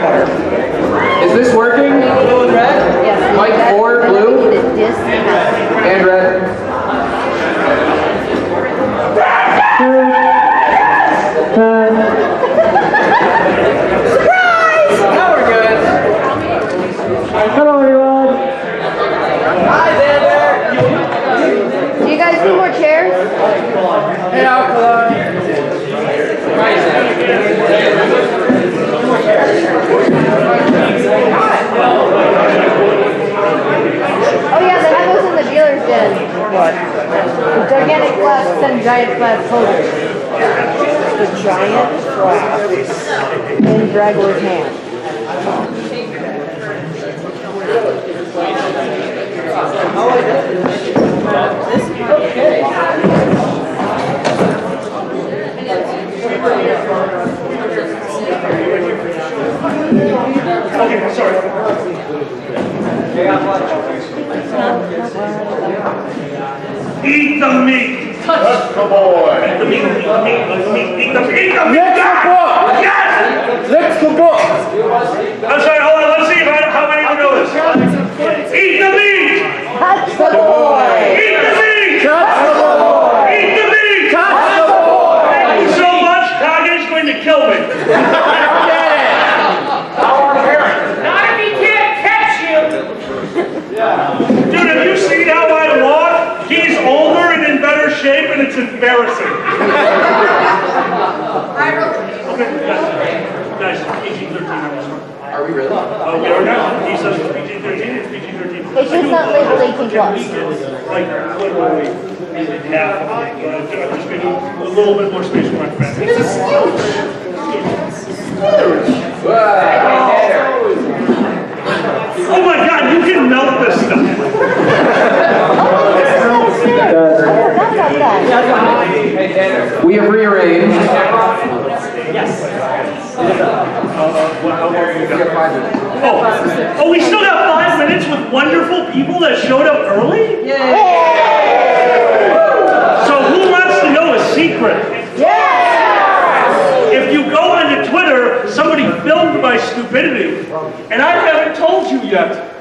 Is this working? Blue and red? Yes. Mic 4, blue, and red. Surprise! Now we're good. Hello, everyone. Hi there. Do you guys need more chairs? Hey, Alcala. Oh yeah, they have those in the dealer's den. What? Gigantic flaps and giant flap holders. The giant flaps. In Dragget's hand. Okay, sorry. Eat the meat. That's the boy. Eat the meat. Eat the meat. Eat the meat. Let's the book. Yes! Let's the book. I'm sorry, hold on. Let's see how many of you know this. Eat the meat. That's the boy! Eat the meat. That's the boy. Eat the meat. That's the boy. Thank you so much. Kage's going to kill me. Not if he can't catch you. Dude, have you seen how I walk? He's older and in better shape, and it's embarrassing. Okay, guys, PG-13 on this one. Are we really? Oh, we are now. He says it's PG-13, it's PG-13. It's just not labeled 18 plus. Like, literally, half of it. I'm just going to a little bit more space for my family. This is huge. Oh my God, you can melt this stuff. We have rearranged. Oh, we still got 5 minutes with wonderful people that showed up early? So who wants to know a secret? If you go onto Twitter, somebody filmed my stupidity, and I haven't told you yet.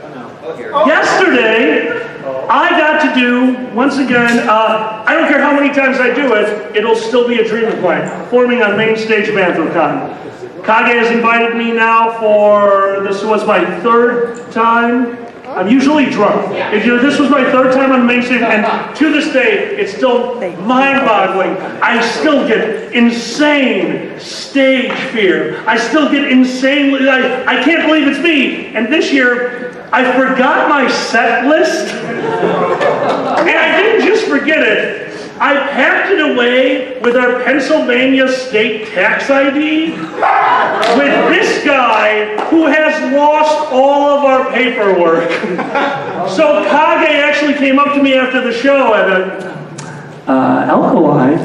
Yesterday, I got to do, once again, I don't care how many times I do it, it'll still be a dream of mine, performing on main stage of Anthrocon. Kage has invited me now for, this was my 3rd time. I'm usually drunk. This was my 3rd time on the main stage, and to this day, it's still mind-boggling. I still get insane stage fear. I still get insanely, I can't believe it's me. And this year, I forgot my set list, and I didn't just forget it. I packed it away with our Pennsylvania state tax ID with this guy who has lost all of our paperwork. So Kage actually came up to me after the show and Alkali,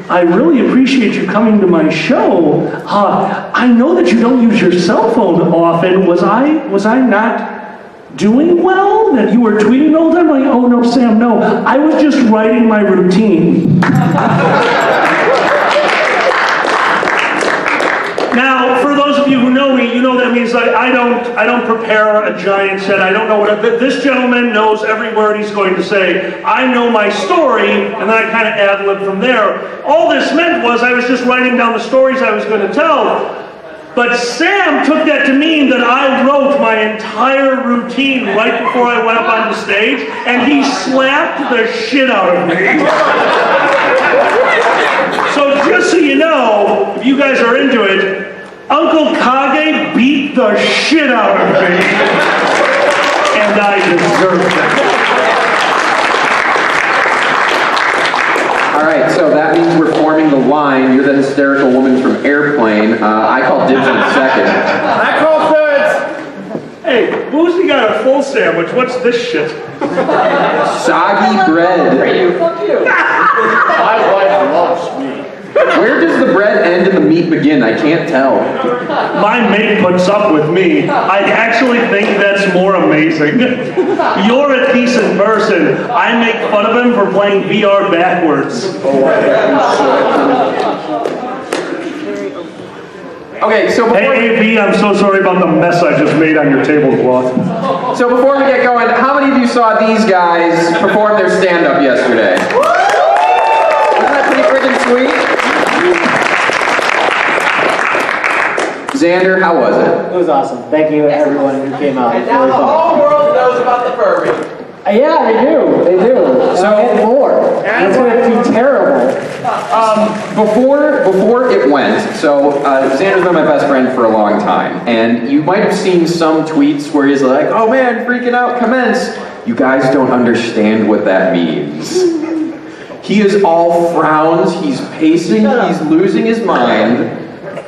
I really appreciate you coming to my show. I know that you don't use your cell phone often. Was I not doing well? That you were tweeting all the time? Like, oh no, Sam, no. I was just writing my routine. Now, for those of you who know me, you know that means I don't prepare a giant set. I don't know what this gentleman knows every word he's going to say. I know my story, and then I kind of ad-lib from there. All this meant was I was just writing down the stories I was going to tell. But Sam took that to mean that I wrote my entire routine right before I went up on the stage, and he slapped the shit out of me. So just so you know, if you guys are into it, Uncle Kage beat the shit out of me, and I deserved it. All right, so that means we're forming the line. You're the hysterical woman from Airplane. I call dibs in second. I call thirds. Hey, Boozy got a full sandwich. What's this shit? Soggy bread. Fuck you. My wife loves me. Where does the bread end and the meat begin? I can't tell. My mate puts up with me. I actually think that's more amazing. You're a decent person. I make fun of him for playing VR backwards. Oh, I bet you Okay, so before, Hey, AB, I'm so sorry about the mess I just made on your tablecloth. so before we get going, how many of you saw these guys perform their stand-up yesterday? Wasn't that pretty freaking sweet? Xander, how was it? It was awesome. Thank you, everyone who came out. And now the whole world knows about the furry. Yeah, they do. They do. So- And more. It's going to be terrible. Before it went, so Xander's been my best friend for a long time, and you might have seen some tweets where he's like, "Oh man, freaking out, commence." You guys don't understand what that means. He is all frowns, he's pacing, he's losing his mind,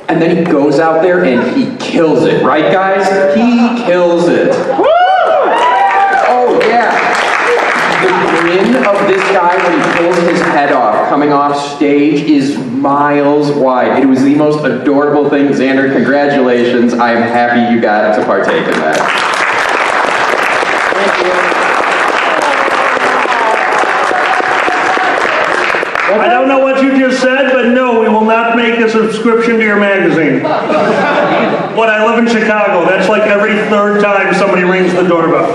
and then he goes out there and he kills it, right guys? He kills it. Woo! Oh yeah. The grin of this guy when he pulls his head off coming off stage is miles wide. It was the most adorable thing. Xander, congratulations. I am happy you got to partake in that. Thank you. I don't know what you just said, but no, we will not make a subscription to your magazine. What, I live in Chicago. That's like every third time somebody rings the doorbell.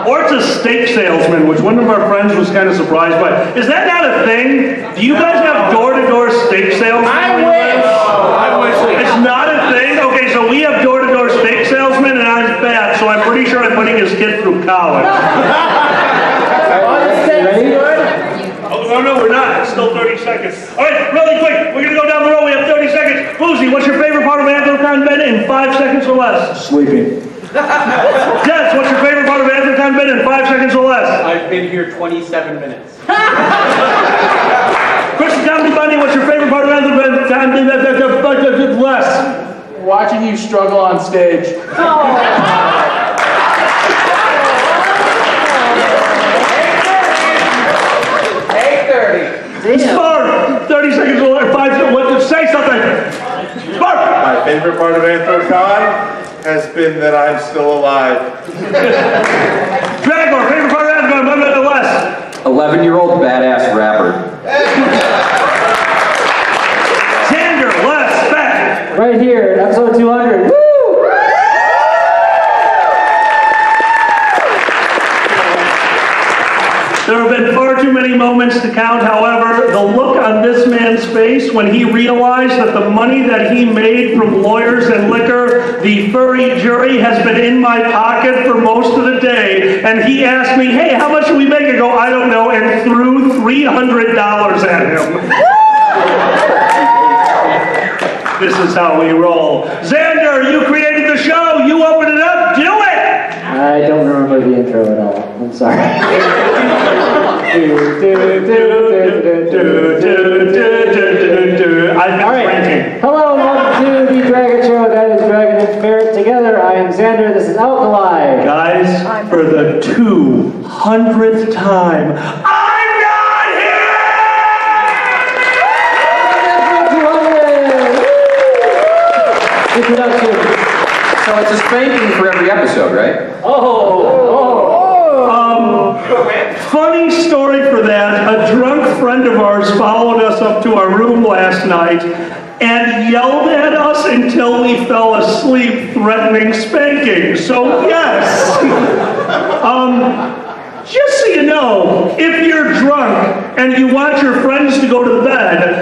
Or it's a steak salesman, which one of our friends was kind of surprised by. Is that not a thing? Do you guys have door-to-door steak salesmen? I wish. It's not a thing? Okay, so we have door-to-door steak salesman, and I'm fat, so I'm pretty sure I'm putting his kid through college. Ready? Oh, no, we're not. It's still 30 seconds. All right, really quick. We're going to go down the road. We have 30 seconds. Boozy, what's your favorite part of Anthrocon Ben in 5 seconds or less? Sleeping. Yes, what's your favorite part of Anthrocon Ben in 5 seconds or less? I've been here 27 minutes. Chris Comedy Bunny, what's your favorite part of Anthrocon Ben less? Watching you struggle on stage. Spark, 30 seconds or less. 5 seconds. Say something. Spark. My favorite part of Anthrocon has been that I'm still alive. Dragger, favorite part of Anthrocon Ben less. 11-year-old badass rapper. Xander, less. Back. Right here, episode 200. Woo! There have been far too many moments to count. However, the look on this man's face when he realized that the money that he made from lawyers and liquor, the furry jury, has been in my pocket for most of the day. And he asked me, "Hey, how much should we make?" I go, "I don't know," and threw $300 at him. This is how we roll. Xander, you created the show. You open it up. Do it. I don't remember the intro at all. I'm sorry. I'm All right. drinking. Hello, welcome to the Dragget Show. That is Dragon and Ferret together. I am Xander. This is Alkali. Guys, for the 200th time, I'm not here! Introduction. So it's a spanking for every episode, right? Funny story for that. A drunk friend of ours followed us up to our room last night and yelled at us until we fell asleep, threatening spanking. So yes. Just so you know, if you're drunk and you want your friends to go to bed,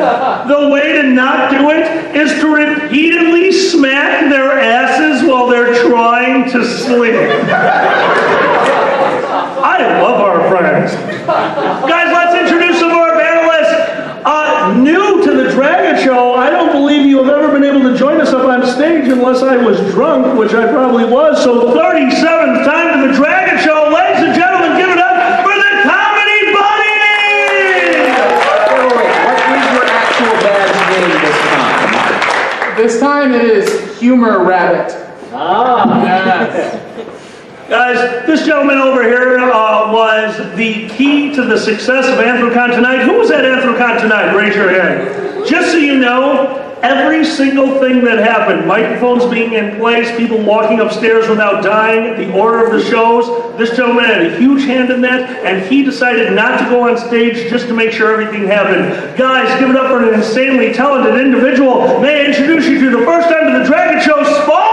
the way to not do it is to repeatedly smack their asses while they're trying to sleep. I love our friends. Guys, let's introduce some of our panelists. New to the Dragget Show, I don't believe you have ever been able to join us up on stage unless I was drunk, which I probably was. So 37th time to the Dragget Show. Ladies and gentlemen, give it up for the Comedy Bunny! Wait, what is your actual badge name this time? This time it is Humor Rabbit. Guys, this gentleman over here was the key to the success of Anthrocon tonight. Who was at Anthrocon tonight? Raise your hand. Just so you know, every single thing that happened, microphones being in place, people walking upstairs without dying, the order of the shows, this gentleman had a huge hand in that, and he decided not to go on stage just to make sure everything happened. Guys, give it up for an insanely talented individual. May I introduce you to the first time to the Dragget Show, Spar!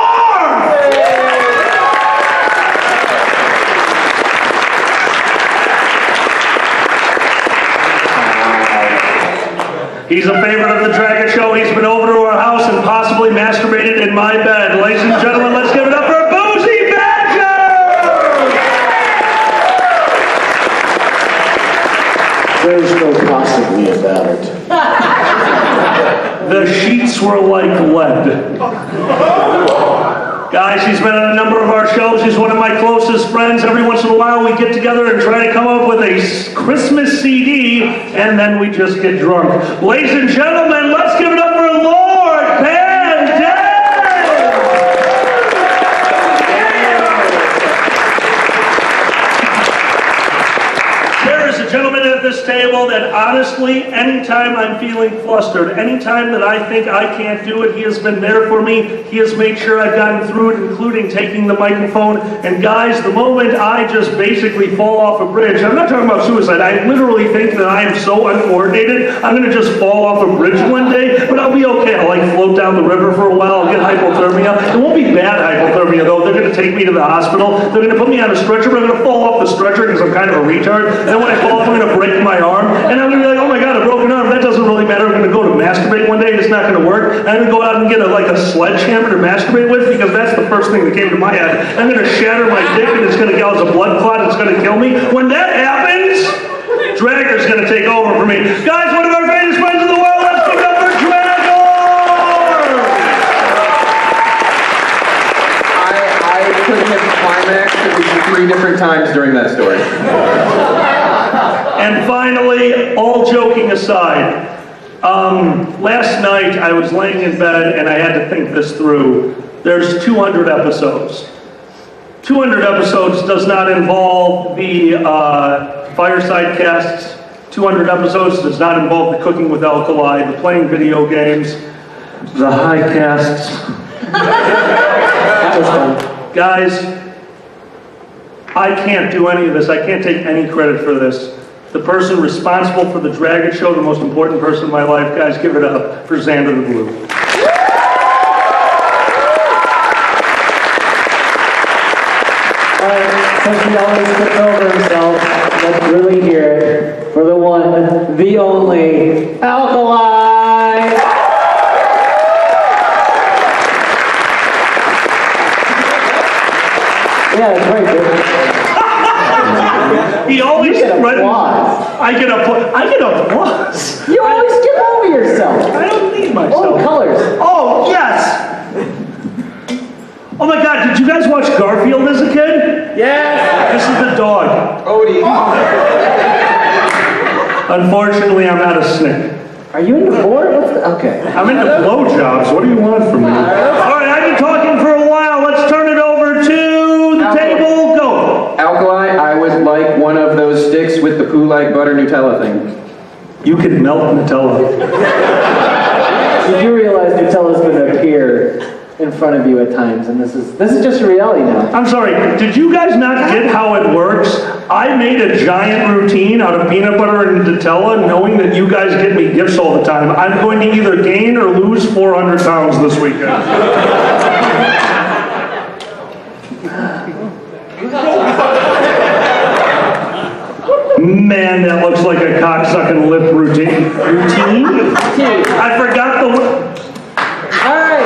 He's a favorite of the Dragget Show. He's been over to our house and possibly masturbated in my bed. Ladies and gentlemen, let's give it up for Boozy Badger! There's no possibly about it. The sheets were like lead. Guys, he's been on a number of our shows. He's one of my closest friends. Every once in a while, we get together and try to come up with a Christmas CD, and then we just get drunk. Ladies and gentlemen, let's give it up for Lord Pandemic! There is a gentleman at this table that honestly, anytime I'm feeling flustered, anytime that I think I can't do it, he has been there for me. He has made sure I've gotten through it, including taking the microphone. And guys, the moment I just basically fall off a bridge, I'm not talking about suicide, I literally think that I am so uncoordinated, I'm gonna just fall off a bridge one day, but I'll be okay. I'll like float down the river for a while, I'll get hypothermia. It won't be bad hypothermia though. They're gonna take me to the hospital, they're gonna put me on a stretcher, but I'm gonna fall off the stretcher because I'm kind of a retard. And then when I fall off, I'm gonna break my arm, and I'm gonna be like, oh my god, a broken arm, that doesn't really matter. I'm gonna go to masturbate one day, and it's not gonna work. And I'm gonna go out and get a sledgehammer to masturbate with, because that's the first thing that came to my head. I'm gonna shatter my dick, and it's gonna cause a blood clot, it's gonna kill me. When that happens, Dragger's gonna take over for me. Guys, one of our greatest friends in the world, let's give it up for Dragger! I couldn't hit the climax at least 3 different times during that story. And finally, all joking aside, last night I was laying in bed and I had to think this through. There's 200 episodes. 200 episodes does not involve the fireside casts. 200 episodes does not involve the cooking with alkali, the playing video games, the high casts. Guys, I can't do any of this. I can't take any credit for this. The person responsible for the Dragget Show, the most important person in my life, guys, give it up for Xander the Blue. Since he always puts over himself, let's really hear it for the one, the only, Alkali! Yeah, that's right, dude. He always You get right- applause. I get applause. You always get over yourself. I don't need Oh, myself. colors. Oh, yes! Oh my god, did you guys watch Garfield as a kid? Yes! This is the dog. Odie. Unfortunately, I'm not a snake. Are you into board? Okay. I'm into blowjobs. What do you want from me? All right, I've been talking for a while. Let's turn it over to the table. Go. Alkali, I would like one of those sticks with the poo-like butter Nutella thing. You can melt Nutella. You do realize Nutella's going to appear in front of you at times, and this is just a reality now. I'm sorry, did you guys not get how it works? I made a giant routine out of peanut butter and Nutella, knowing that you guys get me gifts all the time. I'm going to either gain or lose 400 pounds this weekend. Man, that looks like a cocksucking lip routine. Routine? I forgot the word. All right.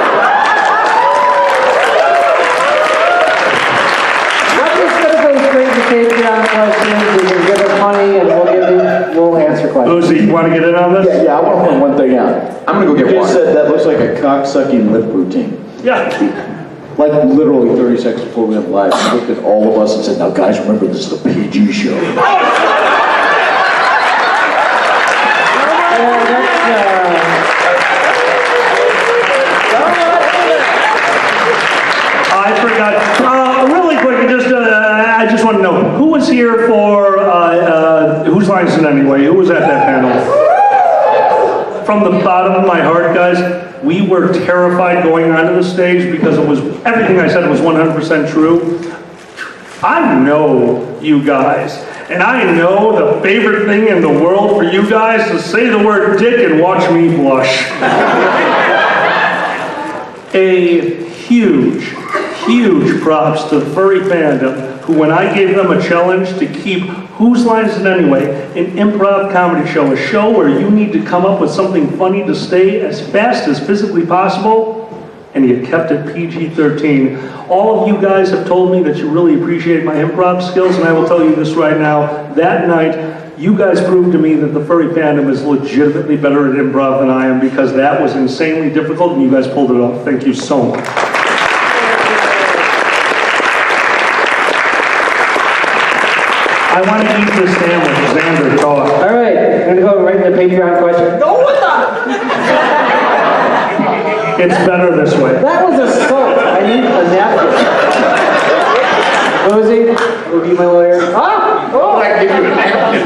I'm just going to go straight to Patreon questions. You can give us money, and we'll answer questions. Lucy, you want to get in on this? Yeah, I want to point one thing out. I'm gonna go get You one. just said that looks like a cock-sucking lip routine. Yeah. Like literally 30 seconds before we went live, he looked at all of us and said, now guys, remember this is a PG show. I forgot. Really quick, I just want to know, who was here for, whose line is it anyway? Who was at that panel? From the bottom of my heart, guys, we were terrified going onto the stage because it was, everything I said was 100% true. I know you guys, and I know the favorite thing in the world for you guys is to say the word dick and watch me blush. A huge props to the furry fandom, who when I gave them a challenge to keep Whose Line Is It Anyway, an improv comedy show, a show where you need to come up with something funny to stay as fast as physically possible, and you kept it PG-13. All of you guys have told me that you really appreciate my improv skills, and I will tell you this right now, that night, you guys proved to me that the furry fandom is legitimately better at improv than I am, because that was insanely difficult, and you guys pulled it off. Thank you so much. I want to eat this sandwich, Xander, talk. All right, I'm going to go right into the Patreon question. Go with that! It's better this way. That was assault. I need a napkin. Rosie, will be my lawyer. Ah! Oh! I give you a napkin.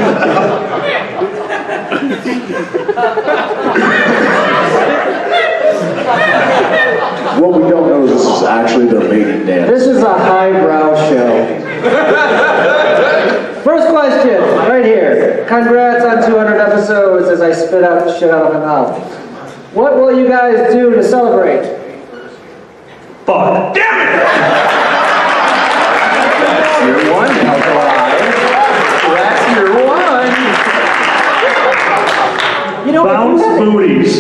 What we don't know is this is actually their mating dance. This is a highbrow show. First question, right here. Congrats on 200 episodes as I spit out shit out of my mouth. What will you guys do to celebrate? Fuck. Damn it! That's your one, Alkali. That's your one. You know, Bounce booties.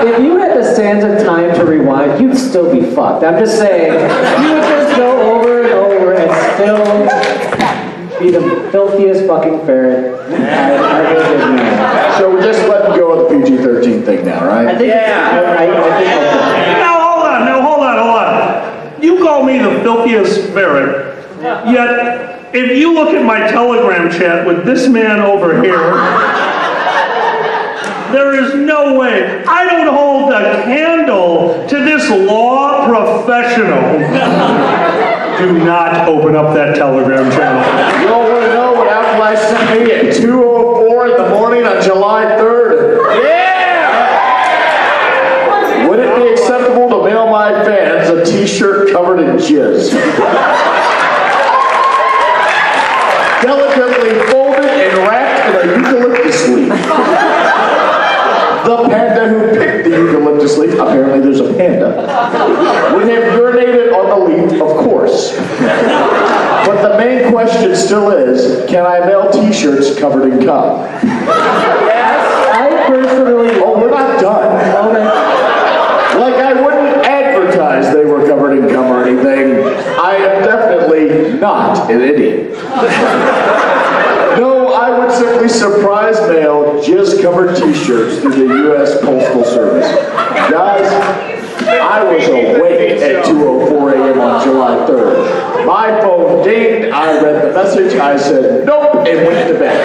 if you had the sands of time to rewind, you'd still be fucked. I'm just saying, you would just go over and over and still be the filthiest fucking ferret I ever did know. So we're just letting go of the PG-13 thing now, right? I think Now hold on. You call me the filthiest ferret, yet if you look at my Telegram chat with this man over here, there is no way. I don't hold a candle to this law professional. Do not open up that Telegram channel. You all want to know what Alkali sent me at 2:04 in the morning on July 3rd? Yeah! Would it be acceptable to mail my fans a t-shirt covered in jizz? Delicately folded and wrapped in a eucalyptus leaf. The panda who picked the eucalyptus leaf, apparently there's a panda, would have urinated on the leaf, of course. But the main question still is, can I mail t-shirts covered in cum? Yes, I personally... Oh, we're not done. Like, I wouldn't advertise they were covered in cum or anything. I am definitely not an idiot. No, I would simply surprise mail jizz-covered t-shirts through the U.S. Postal Service. Guys, I was awake at 2:04 a.m. on July 3rd. My phone dinged, I read the message, I said nope, and went to bed.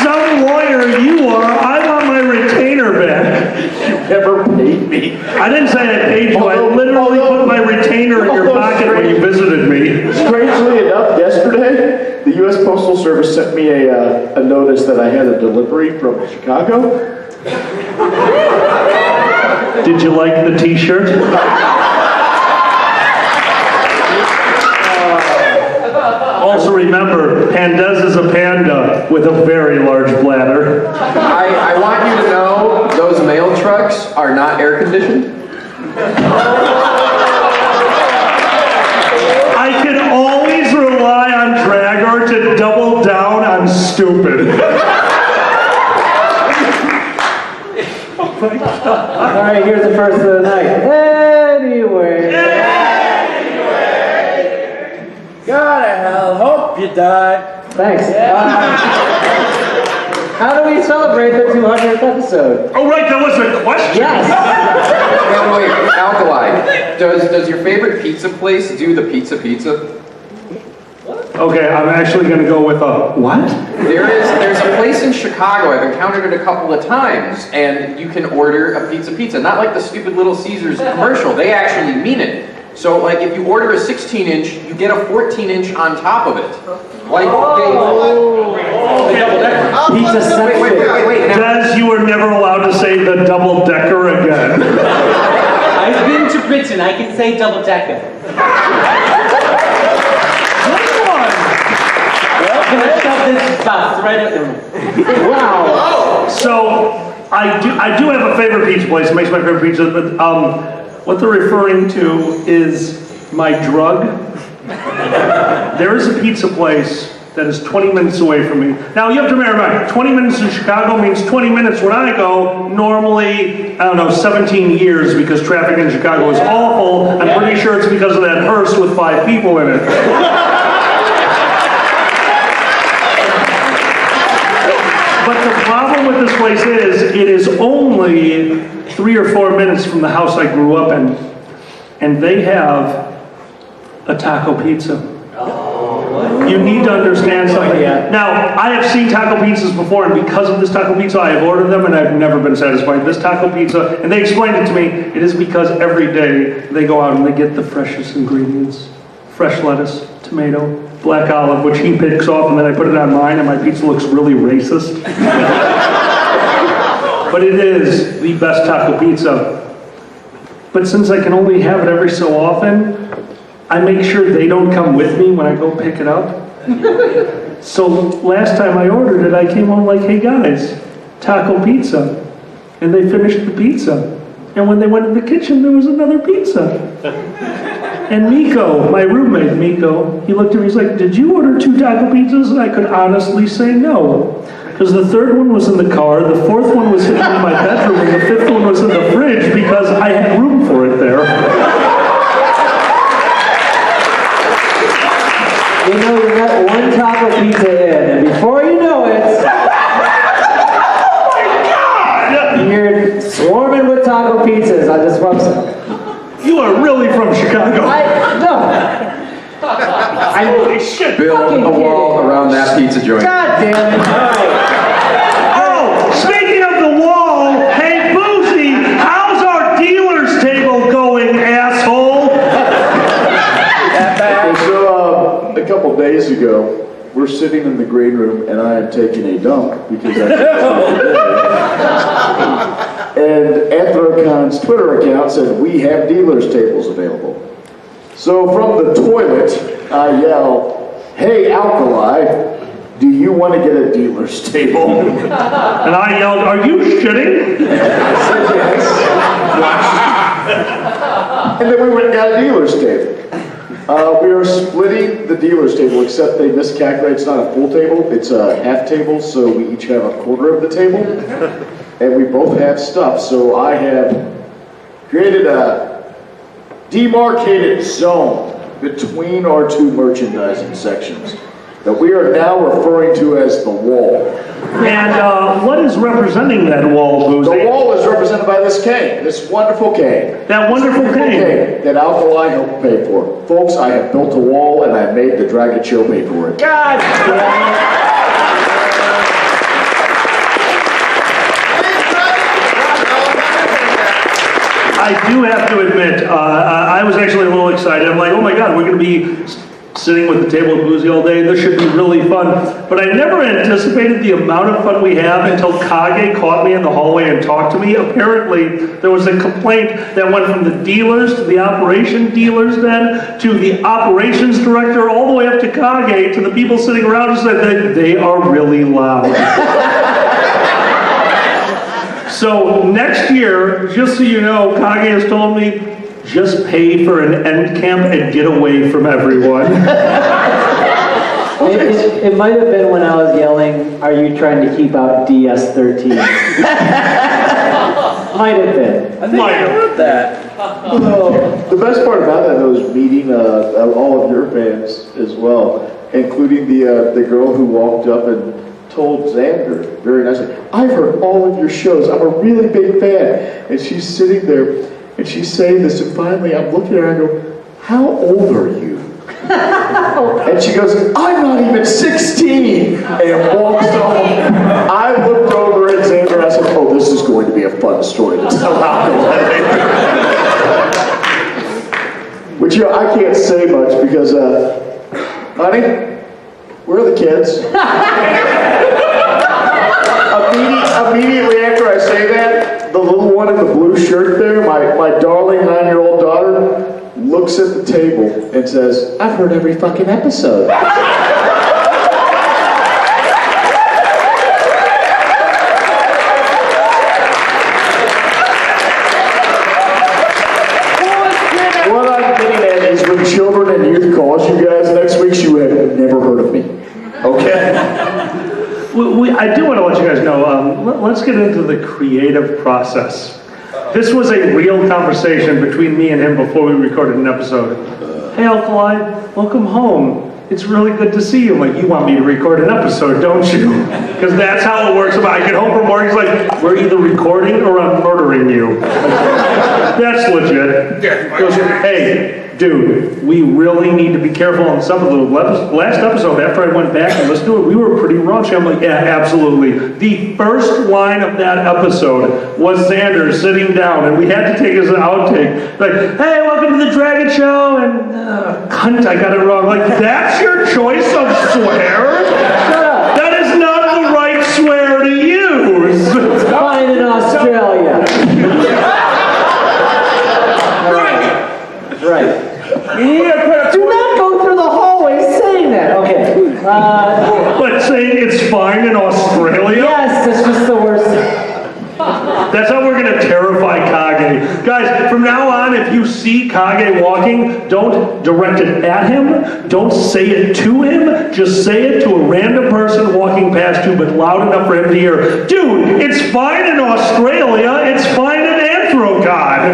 Some lawyer you are, I want my retainer back. You never paid me. I didn't say I paid you, I literally put my retainer in your pocket when you visited me. Strangely enough, yesterday, the U.S. Postal Service sent me a notice that I had a delivery from Chicago. Did you like the t-shirt? Also remember, Pandez is a panda with a very large bladder. I want you to know those mail trucks are not air conditioned. I can always rely on Dragget to double down on stupid. All right, here's the first of the night. Anyway. God, I hope you die. Thanks. How do we celebrate the 200th episode? Oh right, that was a question. Yes. Wait, Alkali, does your favorite pizza place do the pizza? Okay, I'm actually going to go with a what? There's a place in Chicago, I've encountered it a couple of times, and you can order a pizza. Not like the stupid Little Caesars commercial, they actually mean it. So like if you order a 16-inch, you get a 14-inch on top of it. Like Pizza section. wait. Des, you were never allowed to say the double-decker again. I've been to Britain. I can say double-decker. Can I shove this bus right at them? Wow. So, I do have a favorite pizza place. It makes my favorite pizza, but what they're referring to is my drug. There is a pizza place that is 20 minutes away from me. Now, you have to remember, 20 minutes in Chicago means 20 minutes when I go, normally, I don't know, 17 years because traffic in Chicago is awful. I'm pretty sure it's because of that hearse with 5 people in it. But the problem with this place is, it is only 3 or 4 minutes from the house I grew up in, and they have a taco pizza. You need to understand something. Now, I have seen taco pizzas before, and because of this taco pizza, I have ordered them, and I've never been satisfied. This taco pizza, and they explained it to me, it is because every day they go out and they get the freshest ingredients. Fresh lettuce, tomato, black olive, which he picks off, and then I put it on mine, and my pizza looks really racist. But it is the best taco pizza. But since I can only have it every so often, I make sure they don't come with me when I go pick it up. So last time I ordered it, I came home like, hey guys, taco pizza. And they finished the pizza. And when they went in the kitchen, there was another pizza. And Miko, my roommate Miko, he looked at me, he's like, did you order 2 taco pizzas? And I could honestly say no. Because the 3rd one was in the car, the 4th one was hidden in my bedroom, and the 5th one was in the fridge because I had room for it there. You know, you got one taco pizza in, and before you know it, you're swarming with taco pizzas on this website. You are really from Chicago. I should build a wall around that pizza joint. God damn it. Oh, speaking of the wall, hey Boozy, how's our dealer's table going, asshole? So, a couple days ago, we're sitting in the green room, and I am taking a dump because and Anthrocon's Twitter account said, we have dealer's tables available. So from the toilet, I yell, hey Alkali, do you want to get a dealer's table? And I yelled, are you shitting? I said yes. And then we went and got a dealer's table. We are splitting the dealer's table, except they miscalculated. It's not a full table, it's a half table, so we each have a quarter of the table. And we both have stuff, so I have created a demarcated zone between our 2 merchandising sections that we are now referring to as the wall. And what is representing that wall, Boozy? The wall is represented by this cane, this wonderful cane. That wonderful cane. That Alkali helped pay for. Folks, I have built a wall and I made the Dragget show pay for it. God damn it. I do have to admit, I was actually a little excited. I'm like, oh my God, we're going to be sitting with the table of Boozy all day. This should be really fun. But I never anticipated the amount of fun we have until Kage caught me in the hallway and talked to me. Apparently, there was a complaint that went from the dealers to the operation dealers then to the operations director all the way up to Kage to the people sitting around who said that they are really loud. So next year, just so you know, Kage has told me, just pay for an end camp and get away from everyone. It might have been when I was yelling, are you trying to keep out DS13? Might have been. I think I heard that. The best part about that, though, is meeting all of your fans as well, including the girl who walked up and told Xander very nicely, I've heard all of your shows, I'm a really big fan. And she's sitting there, and she's saying this, and finally I'm looking at her and I go, how old are you? And she goes, I'm not even 16, and walks home. I looked over at Xander and I said, oh, this is going to be a fun story to tell out. Which But you know, I can't say much because, honey, where are the kids? Immediately after I say that, the little one in the blue shirt there, my darling 9-year-old daughter, looks at the table and says, I've heard every fucking episode. What I'm getting at is when children and youth calls you guys next week, you have never heard of me. Okay? I do want to let you guys know, let's get into the creative process. This was a real conversation between me and him before we recorded an episode. Hey, Alkali, welcome home. It's really good to see you. I'm like, you want me to record an episode, don't you? Because that's how it works. I get home from work, he's like, we're either recording or I'm murdering you. That's legit. He goes, hey, dude, we really need to be careful on some of the last episode. After I went back and listened to it, we were pretty raunchy. I'm like, yeah, absolutely. The first line of that episode was Xander sitting down, and we had to take his outtake. Like, hey, welcome to the Dragget show, and cunt, I got it wrong. Like, that's your choice of swear? That is not the right swear to use. It's fine in Australia. Right. Do not go through the hallway saying that. Okay. But saying it's fine in Australia? Yes, that's just the worst. That's how we're going to terrify Kage. Guys, from now on, if you see Kage walking, don't direct it at him. Don't say it to him. Just say it to a random person walking past you, but loud enough for him to hear. Dude, it's fine in Australia. It's fine in Anthrocon.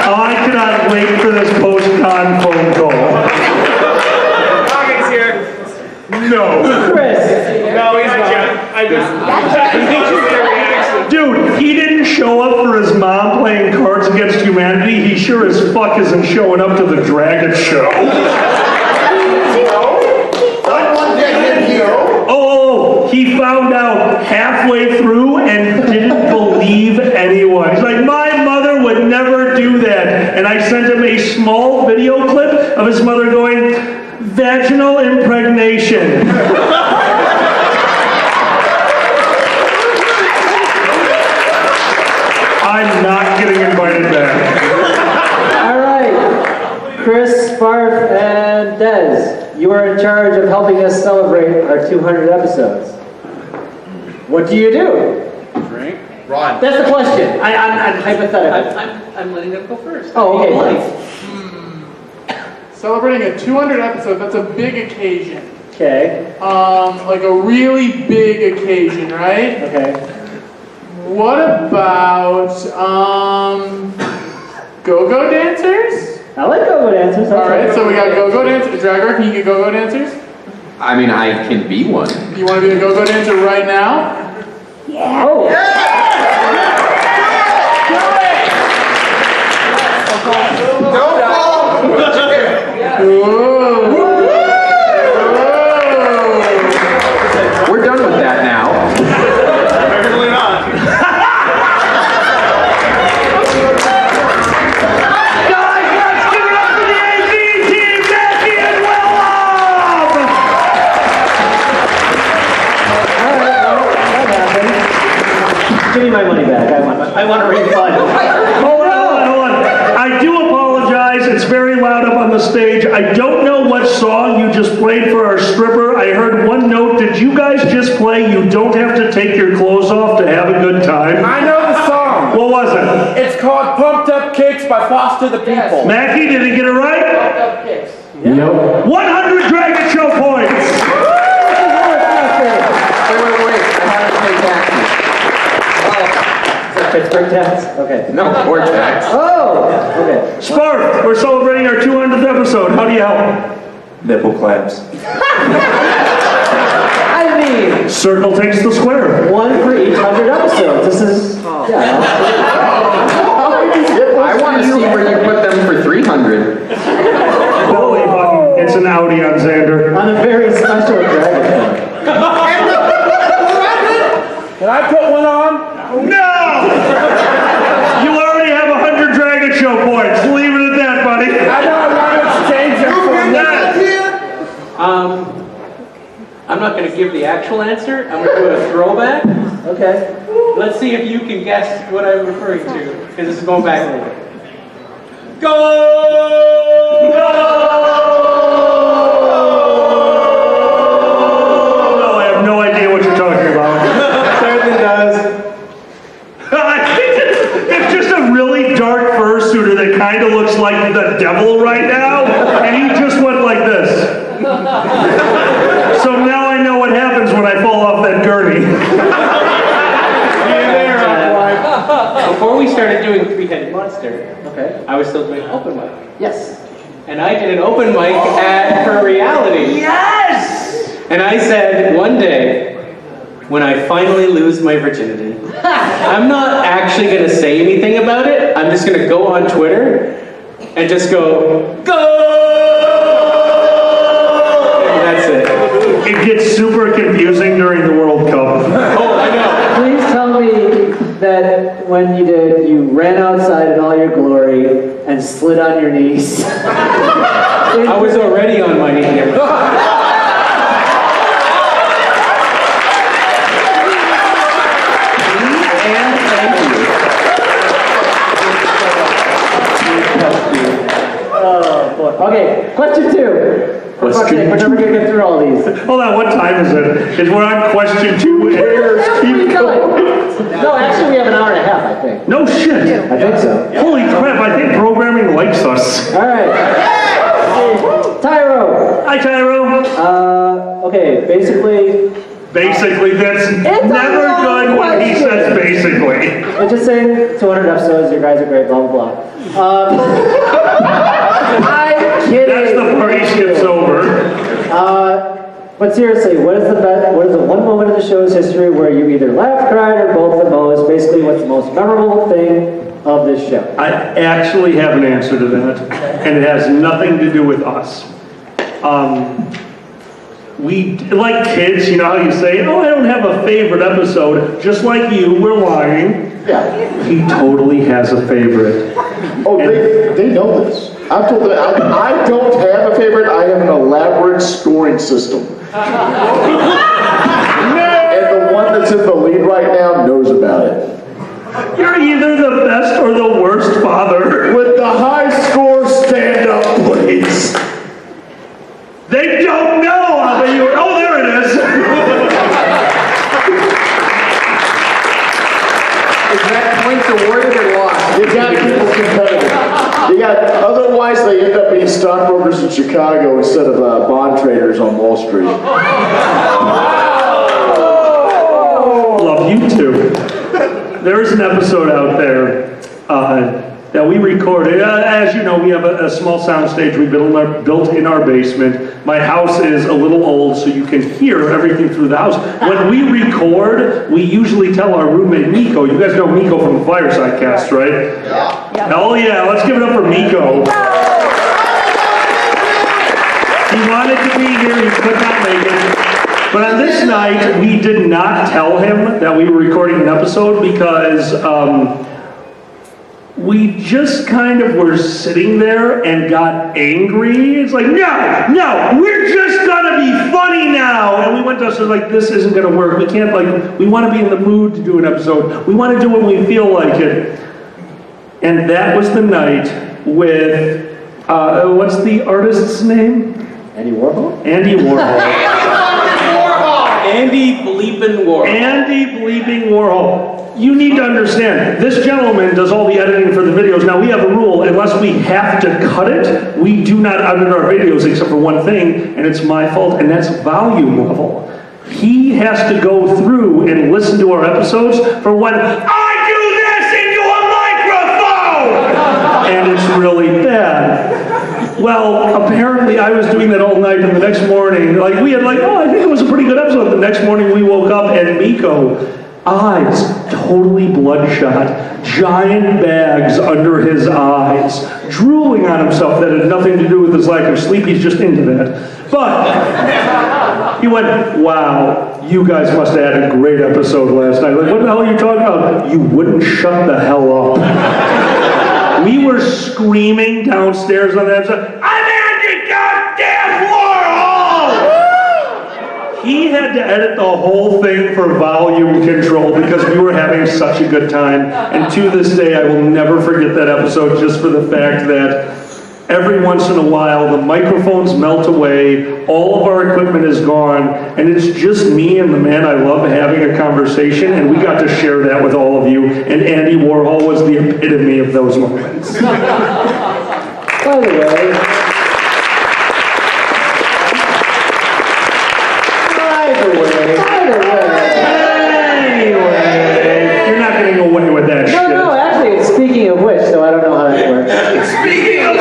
I cannot wait for this post-con phone call. Kage's here. No. Chris. No, he's not. I just. Dude, he didn't show up for his mom playing Cards Against Humanity. He sure as fuck isn't showing up to the Dragget show. Oh, he found out halfway through and didn't believe anyone. He's like, my mother would never do that. And I sent him a small video clip of his mother going, vaginal impregnation. I'm not getting invited back. All right. Chris, Sparf, and Dez, you are in charge of helping us celebrate our 200 episodes. What do you do? Drink. Run. That's the question. I'm hypothetical. I'm letting them go first. Oh, okay. Celebrating a 200 episode, that's a big occasion. Okay. Like a really big occasion, right? Okay. What about, go-go dancers? I like go-go dancers. Alright, so we got go-go dancers. Dragger, can you get go-go dancers? I mean, I can be one. You want to be a go-go dancer right now? Yeah. Oh. We're done with that now. Apparently not. Guys, let's give it up for the AV team, Becky and Willem! All right, well, that happened. Give me my money back. I want a refund. Hold on. I do apologize. It's very loud up on the stage. I don't know what song you just played for our stripper. I heard one note. Did you guys just play You Don't Have to Take Your Clothes Off to Have a Good Time? I know the song. What was it? It's called Pumped Up Kicks by Foster the People. Mackie, did he get it right? Pumped Up Kicks. Yep. 100 Dragget Show points! Wait. I have to pay taxes. Pittsburgh tax? Okay. No, more tax. Oh! Okay. Spark, we're celebrating our 200th episode. How do you help? Nipple claps. I mean, Circle takes the square. one for each 100 episodes. This is, yeah. I want to see where you put them for 300. Belly button. It's an Audi on Xander. On a very special Dragon. Can I put one on? No! You already I'm not going to give the actual answer. I'm going to do a throwback. Okay. Let's see if you can guess what I'm referring to, because this is going back a little bit. Go! No, I have no idea what you're talking about. Certainly does. It's just a really dark fursuiter that kind of looks like the devil right now, and he just went like this. So now I know what happens when I fall off that gurney. Before we started doing Three-Headed Monster, Okay. I was still doing open mic. Yes. And I did an open mic at Her Reality. Yes! And I said, one day, when I finally lose my virginity, I'm not actually going to say anything about it. I'm just going to go on Twitter and just go, go! And that's it. It gets super confusing during the World Cup. Oh, I know. Please tell me that when you did, you ran outside in all your glory and slid on your knees. I was already on my knee. Oh boy. Okay, question 2. For fuck's sake, we're never gonna get through all these. Hold on, what time is it? Is we're on question 2 airs. Keep going. No, actually we have an hour and a half, I think. No shit. I think so. Holy crap, I think programming likes us. All right. Tyro. Hi, Tyro. Okay, basically, That's It's a never long good when he question. says basically. I'm just saying 200 episodes, you guys are great, blah, blah, blah. I'm kidding. That's the part he skips over. But seriously, what is the one moment in the show's history where you either laughed, cried, or both the most? Basically, what's the most memorable thing of this show? I actually have an answer to that, and it has nothing to do with us. We, like kids, you know how you say, oh, I don't have a favorite episode. Just like you, we're lying. Yeah. He totally has a favorite. Oh, they know this. I've told them, I don't have a favorite. I have an elaborate scoring system. And the one that's in the lead right now knows about it. You're either the best or the worst father. With the high score, stand up, please. They don't know. Oh, there it is. Is that points awarded or lost? You got people competitive. You got, otherwise they end up being stockbrokers in Chicago instead of bond traders on Wall Street. Love you too. There is an episode out there that we recorded. As you know, we have a small soundstage we built in our basement. My house is a little old, so you can hear everything through the house. When we record, we usually tell our roommate Miko. You guys know Miko from the Fireside Cast, right? Yeah. Hell yeah, let's give it up for Miko. He wanted to be here, he could not make it. But on this night, we did not tell him that we were recording an episode because we just kind of were sitting there and got angry. It's like, no, we're just gonna be funny now. And we went to us like, this isn't gonna work. We can't, we want to be in the mood to do an episode. We want to do it when we feel like it. And that was the night with, what's the artist's name? Andy Warhol? Andy Warhol. Andy Bleepin' Warhol. Andy Bleeping Warhol. You need to understand, this gentleman does all the editing for the videos. Now we have a rule, unless we have to cut it, we do not edit our videos except for one thing, and it's my fault, and that's volume level. He has to go through and listen to our episodes for when I do this into a microphone! And it's really bad. Well, apparently I was doing that all night, and the next morning, we had I think it was a pretty good episode. The next morning we woke up and Miko, eyes totally bloodshot, giant bags under his eyes, drooling on himself that had nothing to do with his lack of sleep. He's just into that. But he went, wow, you guys must have had a great episode last night. What the hell are you talking about? You wouldn't shut the hell up. We were screaming downstairs on that episode, I'm Andy goddamn Warhol! He had to edit the whole thing for volume control because we were having such a good time. And to this day, I will never forget that episode just for the fact that every once in a while, the microphones melt away, all of our equipment is gone, and it's just me and the man I love having a conversation, and we got to share that with all of you, and Andy Warhol was the epitome of those moments. By the way, Anyway, you're not getting away with that shit. no, actually, it's speaking of which, so I don't know how that works. Speaking of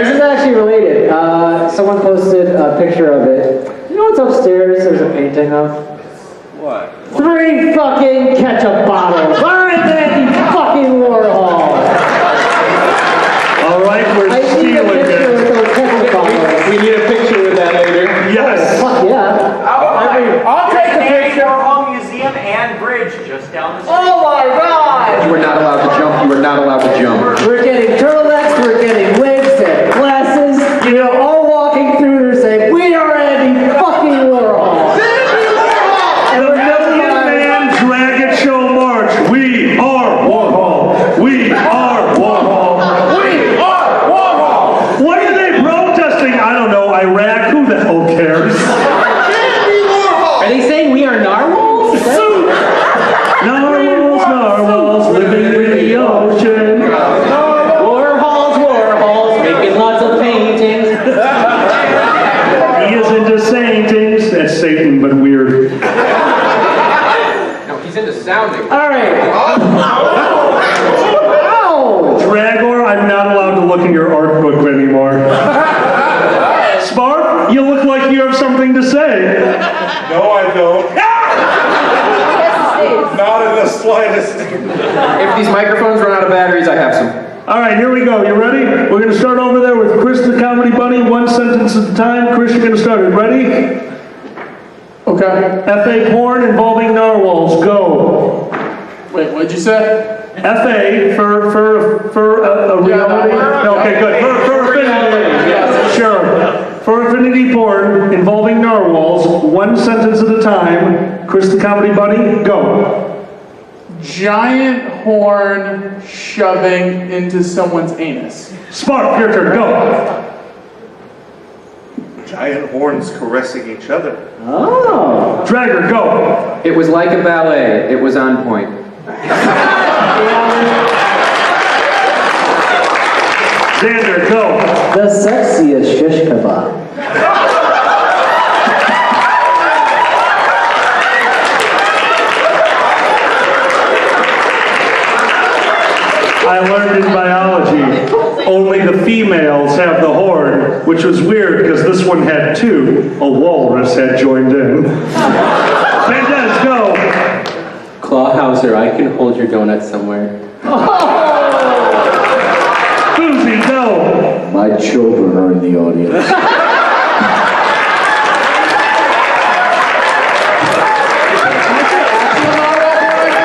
This is actually related. Someone posted a picture of it. You know what's upstairs? There's a painting of. What? 3 fucking ketchup bottles. Alright, Andy fucking Warhol. All right, we're I need a stealing picture it. with those ketchup bottles. We need a picture with that later. Yes. Fuck yeah. I'll take the picture. Warhol Museum and Bridge just down the street. Oh my God! You were not allowed to jump. You were not allowed to jump. We're getting turtlenecks, we're getting wigs and glasses. You know, all walking through there saying, we are Andy fucking Warhol. And The we're Million Man Dragget Show March. We are Warhol. We are Warhol. We are Warhol. What are they protesting? I don't know. Iraq? Who the hell cares? Are they saying we are narwhals? Narwhals, living in the ocean. Warhols, making lots of paintings. He is into saintings. That's Satan, but weird. No, he's into sounding. Alright. Ow! Dragor, I'm not allowed to look in your art book anymore. Spark, you look like you have something to say. No, I don't. Not in the slightest. If these microphones run out of batteries, I have some. All right, here we go. You ready? We're going to start over there with Chris the Comedy Bunny, one sentence at a time. Chris, you're going to start it. Ready? Okay. FA porn involving narwhals. Go. Wait, what'd you say? FA for a reality. Okay, good. For affinity. Sure. For affinity porn involving narwhals, one sentence at a time. Chris the Comedy Bunny, go. Giant horn shoving into someone's anus. Spark, your turn. Go. Giant horns caressing each other. Oh. Dragger, go. It was like a ballet. It was on point. Xander, go. The sexiest shish kebab. I learned in biology, only the females have the horn, which was weird because this one had 2. A walrus had joined in. Mendez, go. Clawhauser, I can hold your donut somewhere. Boozy, go. My children are in the audience.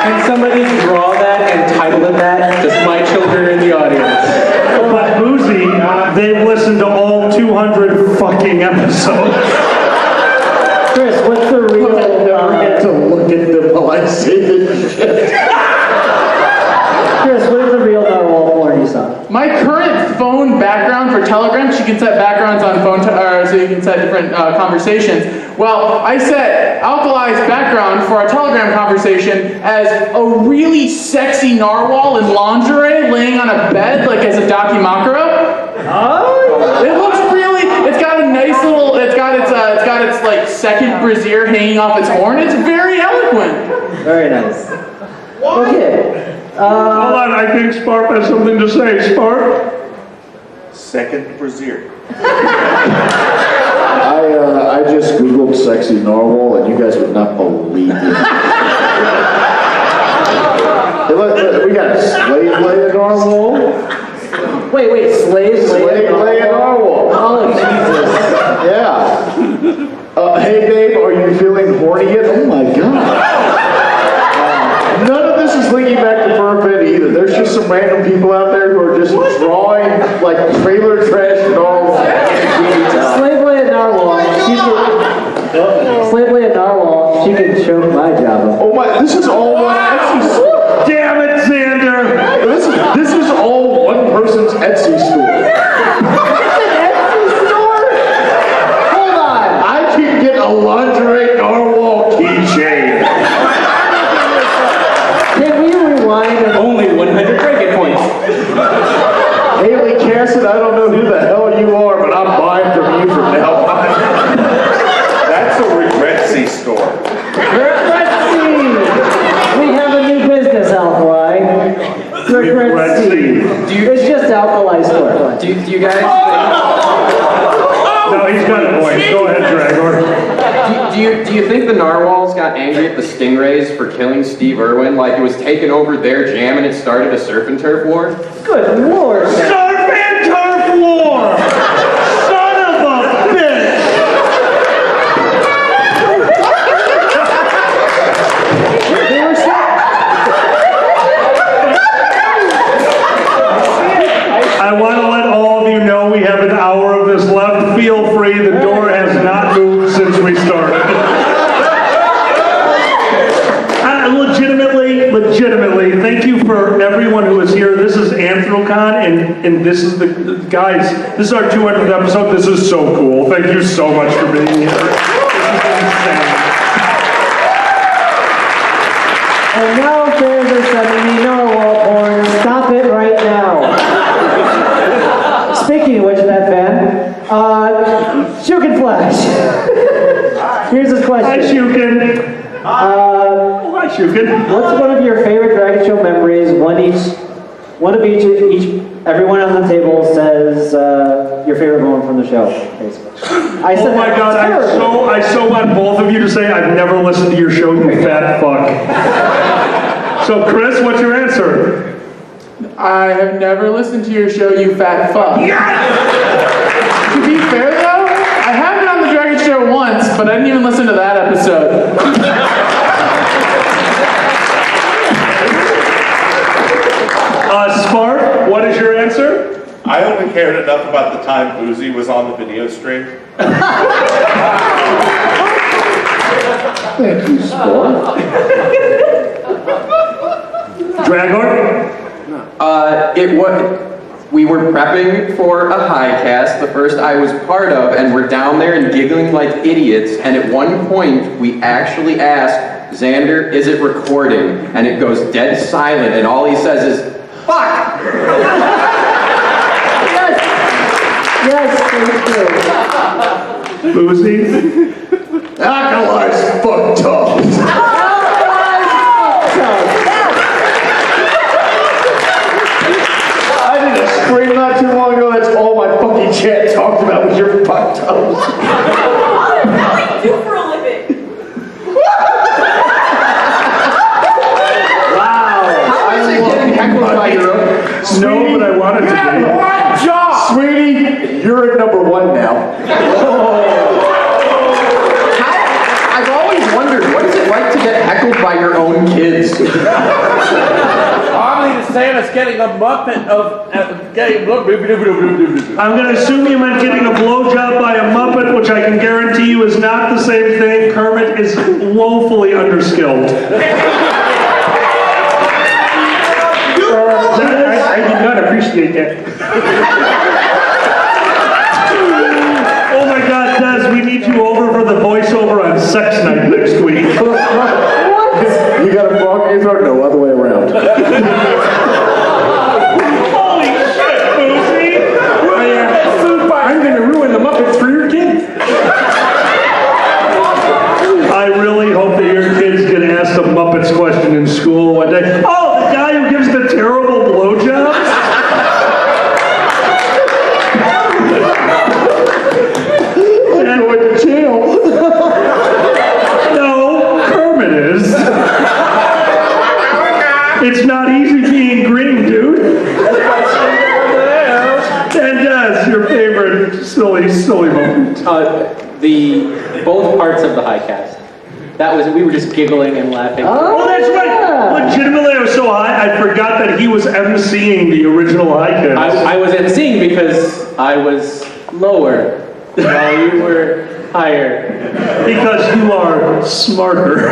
Can somebody draw that and title it that? Just my children in the audience. But Boozy, they've listened to all 200 fucking episodes. Chris, what's the real... I never get to look at them while I say this shit. Chris, what is the real narwhal porn you saw? My current phone background for Telegram, you can set backgrounds on phone, so you can set different conversations. Well, I set Alkali's background for our Telegram conversation as a really sexy narwhal in lingerie laying on a bed, like as a dakimakura. Oh! It looks really, it's got a nice little, it's got its like second brassiere hanging off its horn. It's very eloquent. Very nice. Okay. Hold on, I think Spark has something to say. Spark? Second brassiere. I just Googled sexy narwhal and you guys would not believe it. We got a slave laying narwhal. Wait, slave Slave laying narwhal. Oh, Jesus. Yeah. Hey babe, are you feeling horny yet? Oh my god. None of this is linking back to Furfit either. There's just some random people out there who are just drawing like trailer trash narwhal. Slave laying narwhal you guys? No, he's got a voice. Go ahead, Dragor. Do you think the narwhals got angry at the stingrays for killing Steve Irwin? Like it was taking over their jam and it started a surf and turf war? Good lord. Surf and turf war! Son of a bitch! They were so... I want to let all of you know we have an hour of this left. Feel free. The door has not moved since we started. Legitimately, thank you for everyone who is here. This is Anthrocon, and this is the guys. This is our 200th episode. This is so cool. Thank you so much for being here. This is insane. And now fans are suddenly narwhal porn. Stop it right now. Speaking of which, that fan, Shukin Flash. Here's his question. Hi, Shukin. Hi, Shukin. What's one of your favorite Dragget Show memories? One of each. Everyone on the table says your favorite moment from the show, basically. Oh my God! I so want both of you to say I've never listened to your show, you fat fuck. So, Chris, what's your answer? I have never listened to your show, you fat fuck. Yes! To be fair though, I have been on the Dragget Show once, but I didn't even listen to that episode. Spark, what is your answer? I only cared enough about the time Boozy was on the video stream. Thank you, Sport. Dragor? We were prepping for a high cast, the first I was part of, and we're down there and giggling like idiots, and at one point we actually asked, Xander, is it recording? And it goes dead silent, and all he says is, fuck! Yes, thank you. Boozy? Acolyte's fucked up. I did a stream not too long ago. That's all my fucking chat talked about was your fucked toes. What do you do for a living? No, but I wanted to be. One job! Sweetie, you're at number one now. I've always wondered, what is it like to get heckled by your own kids? Oddly the same as getting a Muppet of I'm going to assume you meant getting a blowjob by a Muppet, which I can guarantee you is not the same thing. Kermit is woefully underskilled. I did not appreciate that. Oh my God, Des, we need you over for the voiceover on Sex Night next week. You got a frog in your throat? No, other way around. Holy shit, Boozy! I'm going to ruin the Muppets for your kids. I really hope that your kids get asked a Muppets question in school one day. Oh, the guy who gives the terrible blowjobs? I'm going to jail. No, Kermit is. It's not easy being green, dude. And Des, your favorite silly moment. Both parts of the high cast. We were just giggling and laughing. Oh, that's right. Legitimately, I was so high, I forgot that he was emceeing the original high cast. I was emceeing because I was lower while you were higher. Because you are smarter.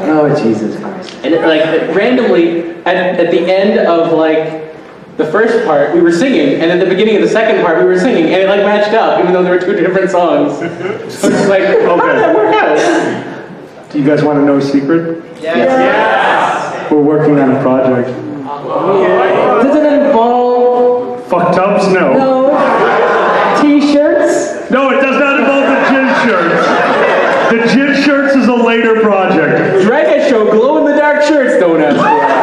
Oh, Jesus Christ. And randomly, at the end of the first part, we were singing, and at the beginning of the second part, we were singing, and it matched up, even though there were two different songs. So it's how did that work out? Do you guys want to know a secret? Yes. We're working on a project. Does it involve... Fuck tubs? No. No. T-shirts? No, it does not involve the jizz shirts. The jizz shirts is a later project. Dragget Show, glow-in-the-dark shirts, don't ask for it.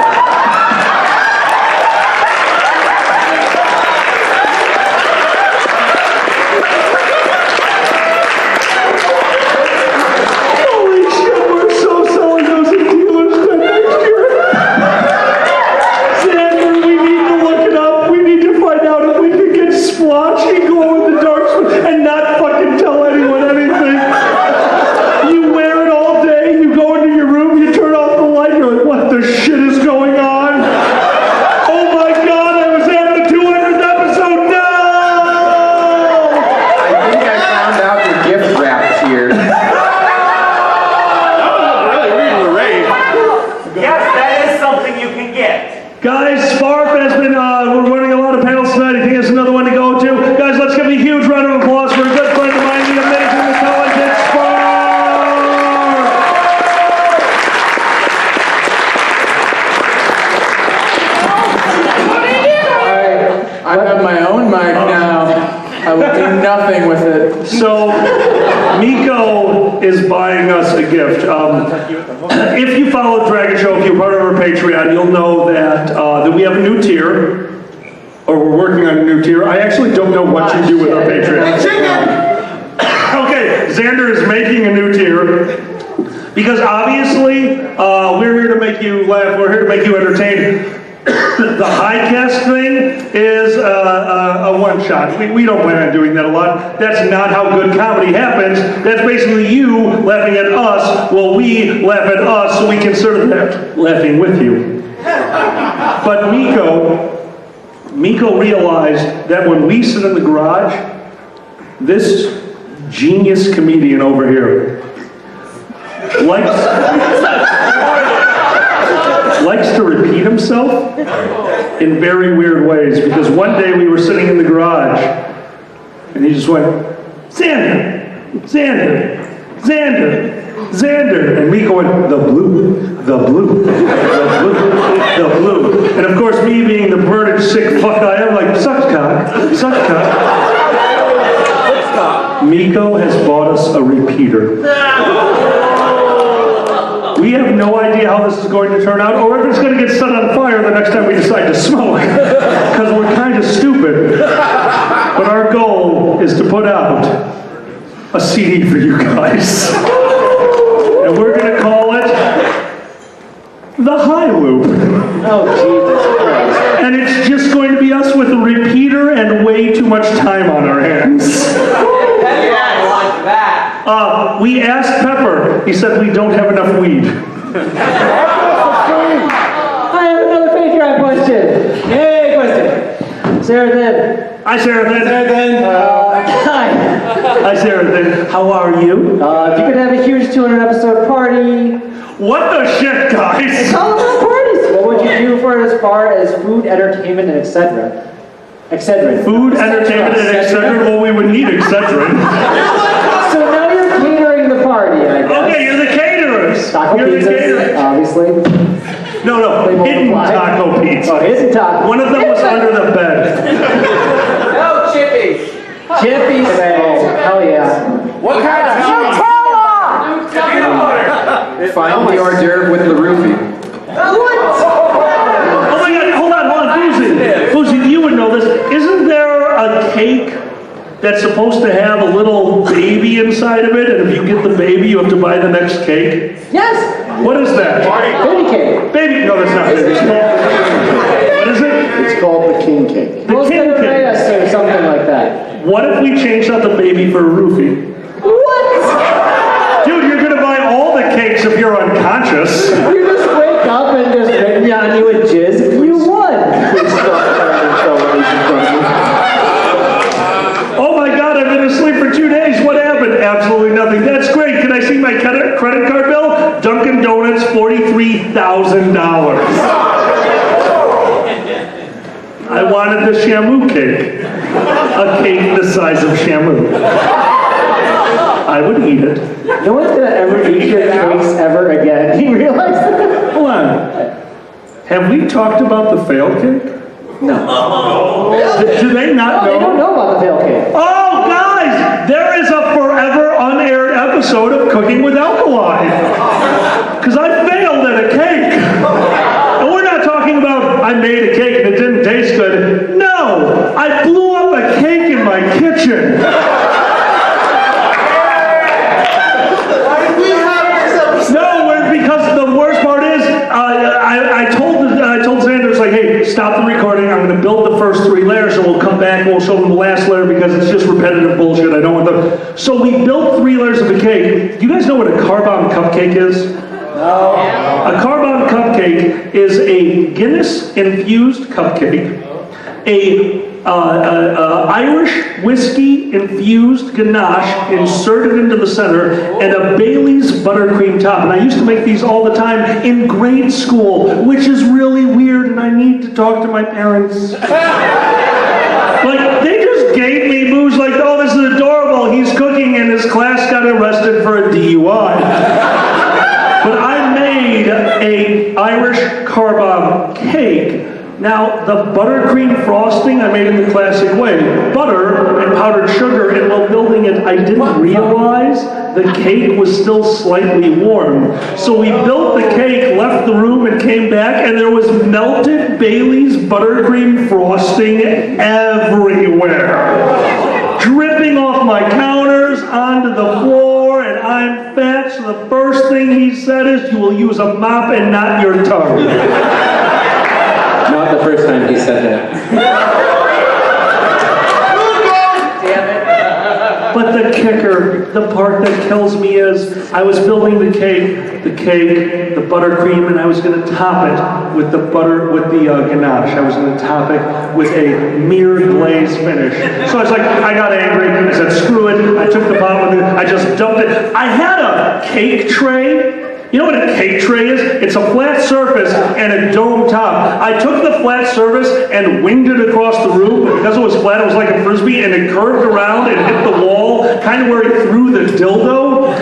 So, Miko is buying us a gift. If you follow Dragget Show, if you're part of our Patreon, you'll know that we have a new tier, or we're working on a new tier. I actually don't know what you do with our Patreon. Okay, Xander is making a new tier. Because obviously, we're here to make you laugh, we're here to make you entertain. The high-cast thing is a one-shot. We don't plan on doing that a lot. That's not how good comedy happens. That's basically you laughing at us while we laugh at us so we can sort of laughing with you. But Miko realized that when we sit in the garage, this genius comedian over here likes to repeat himself in very weird ways, because one day we were sitting in the garage and he just went, Xander, Xander, Xander, Xander, and Miko went, the blue, the blue, the blue, the blue. And of course, me being the birded sick fuck I am, like, suck cock, suck cock. Miko has bought us a repeater. We have no idea how this is going to turn out, or if it's going to get set on fire the next time we decide to smoke, because we're kind of stupid. But our goal is to put out a CD for you guys. And we're going to call it The High Loop. Oh, Jesus Christ. And it's just going to be us with a repeater and way too much time on our hands. We asked Pepper. He said we don't have enough weed. I have another Patreon question. Yay, question. Sarah Thin. Hi, Sarah Thin. Sarah Thin. Hi. Hi, Sarah Thin. How are you? If you could have a huge 200 episode party. What the shit, guys? It's all about parties. What would you do for it as far as food, entertainment, and etc.? Excedrin. Food, entertainment, and etc. Well, we would need excedrin. So now you're catering the party, I guess. Okay, you're the caterers. Taco you're pizzas, the caterers. obviously. No, hidden taco pizza. Oh, hidden taco. One of them was under the bed. No, Chippies. Chippies. Oh, hell yeah. What kind of Peanut butter. Find the hors d'oeuvre with the roofie. Oh my God, hold on, Boozy, you would know this. Isn't there a cake that's supposed to have a little baby inside of it, and if you get the baby, you have to buy the next cake? Yes. What is that? Baby cake. Baby, no, that's not baby. What is it? It's called the king cake. The king cake. Or something like that. What if we changed out the baby for a roofie? What? Dude, you're gonna buy all the cakes if you're unconscious. You just wake up and just written on you with jizz. You won. Oh my God, I've been asleep for 2 days. What happened? Absolutely nothing. That's great. Can I see my credit card bill? Dunkin' Donuts, $43,000. I wanted the Shamu cake. A cake the size of Shamu. I would eat it. No one's gonna ever eat your cakes ever again. Do you realize that? Hold on. Have we talked about the fail cake? No. Do they not know? They don't know about the fail cake. Oh, guys! There is a forever unaired episode of Cooking with Alkali. Because I failed at a cake. And we're not talking about I made a cake and it didn't taste good. No! I blew up a cake in my kitchen. Because the worst part is, I told Xander, like, hey, stop the recording. I'm going to build the first 3 layers, and we'll come back and we'll show them the last layer because it's just repetitive bullshit. I don't want them. So we built 3 layers of a cake. Do you guys know what a car bomb cupcake is? No. A car bomb cupcake is a Guinness infused cupcake, a Irish whiskey infused ganache inserted into the center, and a Bailey's buttercream top. And I used to make these all the time in grade school, which is really weird, and I need to talk to my parents. Like, they just gave me booze like, oh, this is adorable. He's cooking and his class got arrested for a DUI. But I made a Irish car bomb cake Now, the buttercream frosting I made in the classic way. Butter and powdered sugar, and while building it, I didn't realize the cake was still slightly warm. So we built the cake, left the room, and came back, and there was melted Bailey's buttercream frosting everywhere. Dripping off my counters, onto the floor, and I'm fat, so the first thing he said is, you will use a mop and not your tongue. Not the first time he said that. But the kicker, the part that kills me is, I was building the cake, the buttercream, and I was going to top it with the ganache. I was going to top it with a mirror glaze finish. So I was like, I got angry. I said, screw it. I took the pot with it. I just dumped it. I had a cake tray. You know what a cake tray is? It's a flat surface and a dome top. I took the flat surface and winged it across the room. Because it was flat, it was like a frisbee, and it curved around and hit the wall, kind of where it threw the dildo.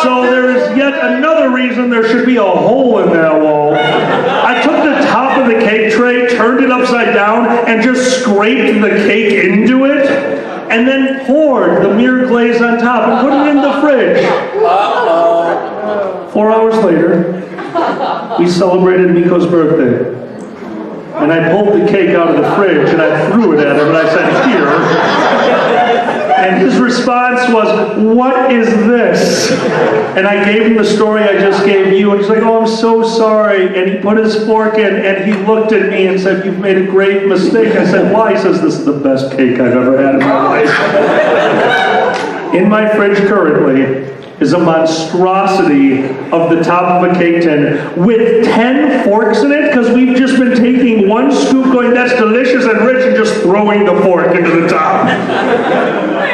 So there is yet another reason there should be a hole in that wall. I took the top of the cake tray, turned it upside down, and just scraped the cake into it, and then poured the mirror glaze on top and put it in the fridge. 4 hours later, we celebrated Miko's birthday. And I pulled the cake out of the fridge and I threw it at him and I said, here. And his response was, what is this? And I gave him the story I just gave you, and he's like, oh, I'm so sorry. And he put his fork in and he looked at me and said, you've made a great mistake. I said, why? He says, this is the best cake I've ever had in my life. In my fridge currently is a monstrosity of the top of a cake tin with 10 forks in it, because we've just been taking one scoop going, that's delicious and rich, and just throwing the fork into the top.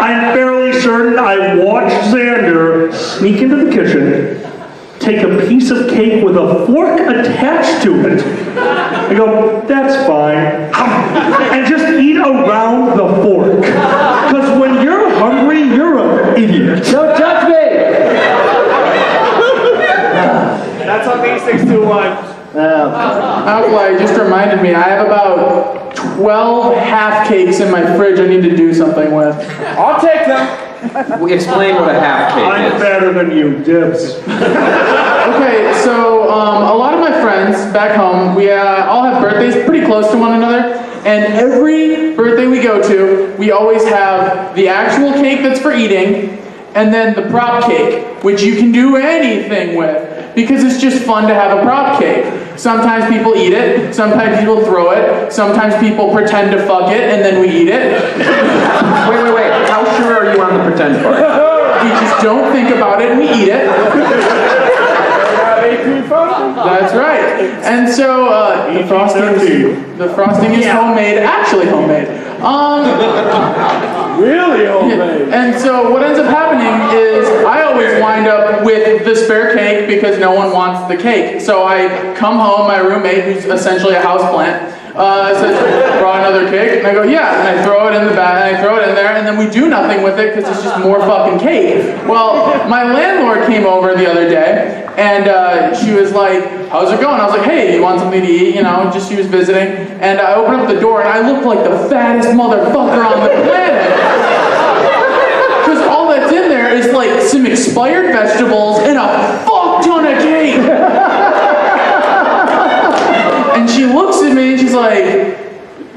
I'm fairly certain I watched Xander sneak into the kitchen, take a piece of cake with a fork attached to it. I go, that's fine. And just eat around the fork. Because when you're hungry, you're an idiot. Don't touch me! That's on these 621. Alkali just reminded me, I have about 12 half cakes in my fridge I need to do something with. I'll take them. We explain what a half cake I'm is. better than you, dibs. Okay, so a lot of my friends back home, we all have birthdays pretty close to one another, and every birthday we go to, we always have the actual cake that's for eating, and then the prop cake, which you can do anything with, because it's just fun to have a prop cake. Sometimes people eat it, sometimes people throw it, sometimes people pretend to fuck it, and then we eat it. Wait. How sure are you on the pretend part? We just don't think about it and we eat it. That's right. And so the frosting is homemade, actually homemade. Really homemade. And so what ends up happening is I always wind up with the spare cake because no one wants the cake. So I come home, my roommate, who's essentially a houseplant, says, brought another cake? And I go, yeah. And I throw it in the bag, and I throw it in there, and then we do nothing with it because it's just more fucking cake. Well, my landlord came over the other day, and she was like, how's it going? I was like, hey, you want something to eat? You know, just she was visiting. And I opened up the door, and I looked like the fattest motherfucker on the planet. Because all that's in there is like some expired vegetables and a fuck ton of cake. And she looks at me and she's like,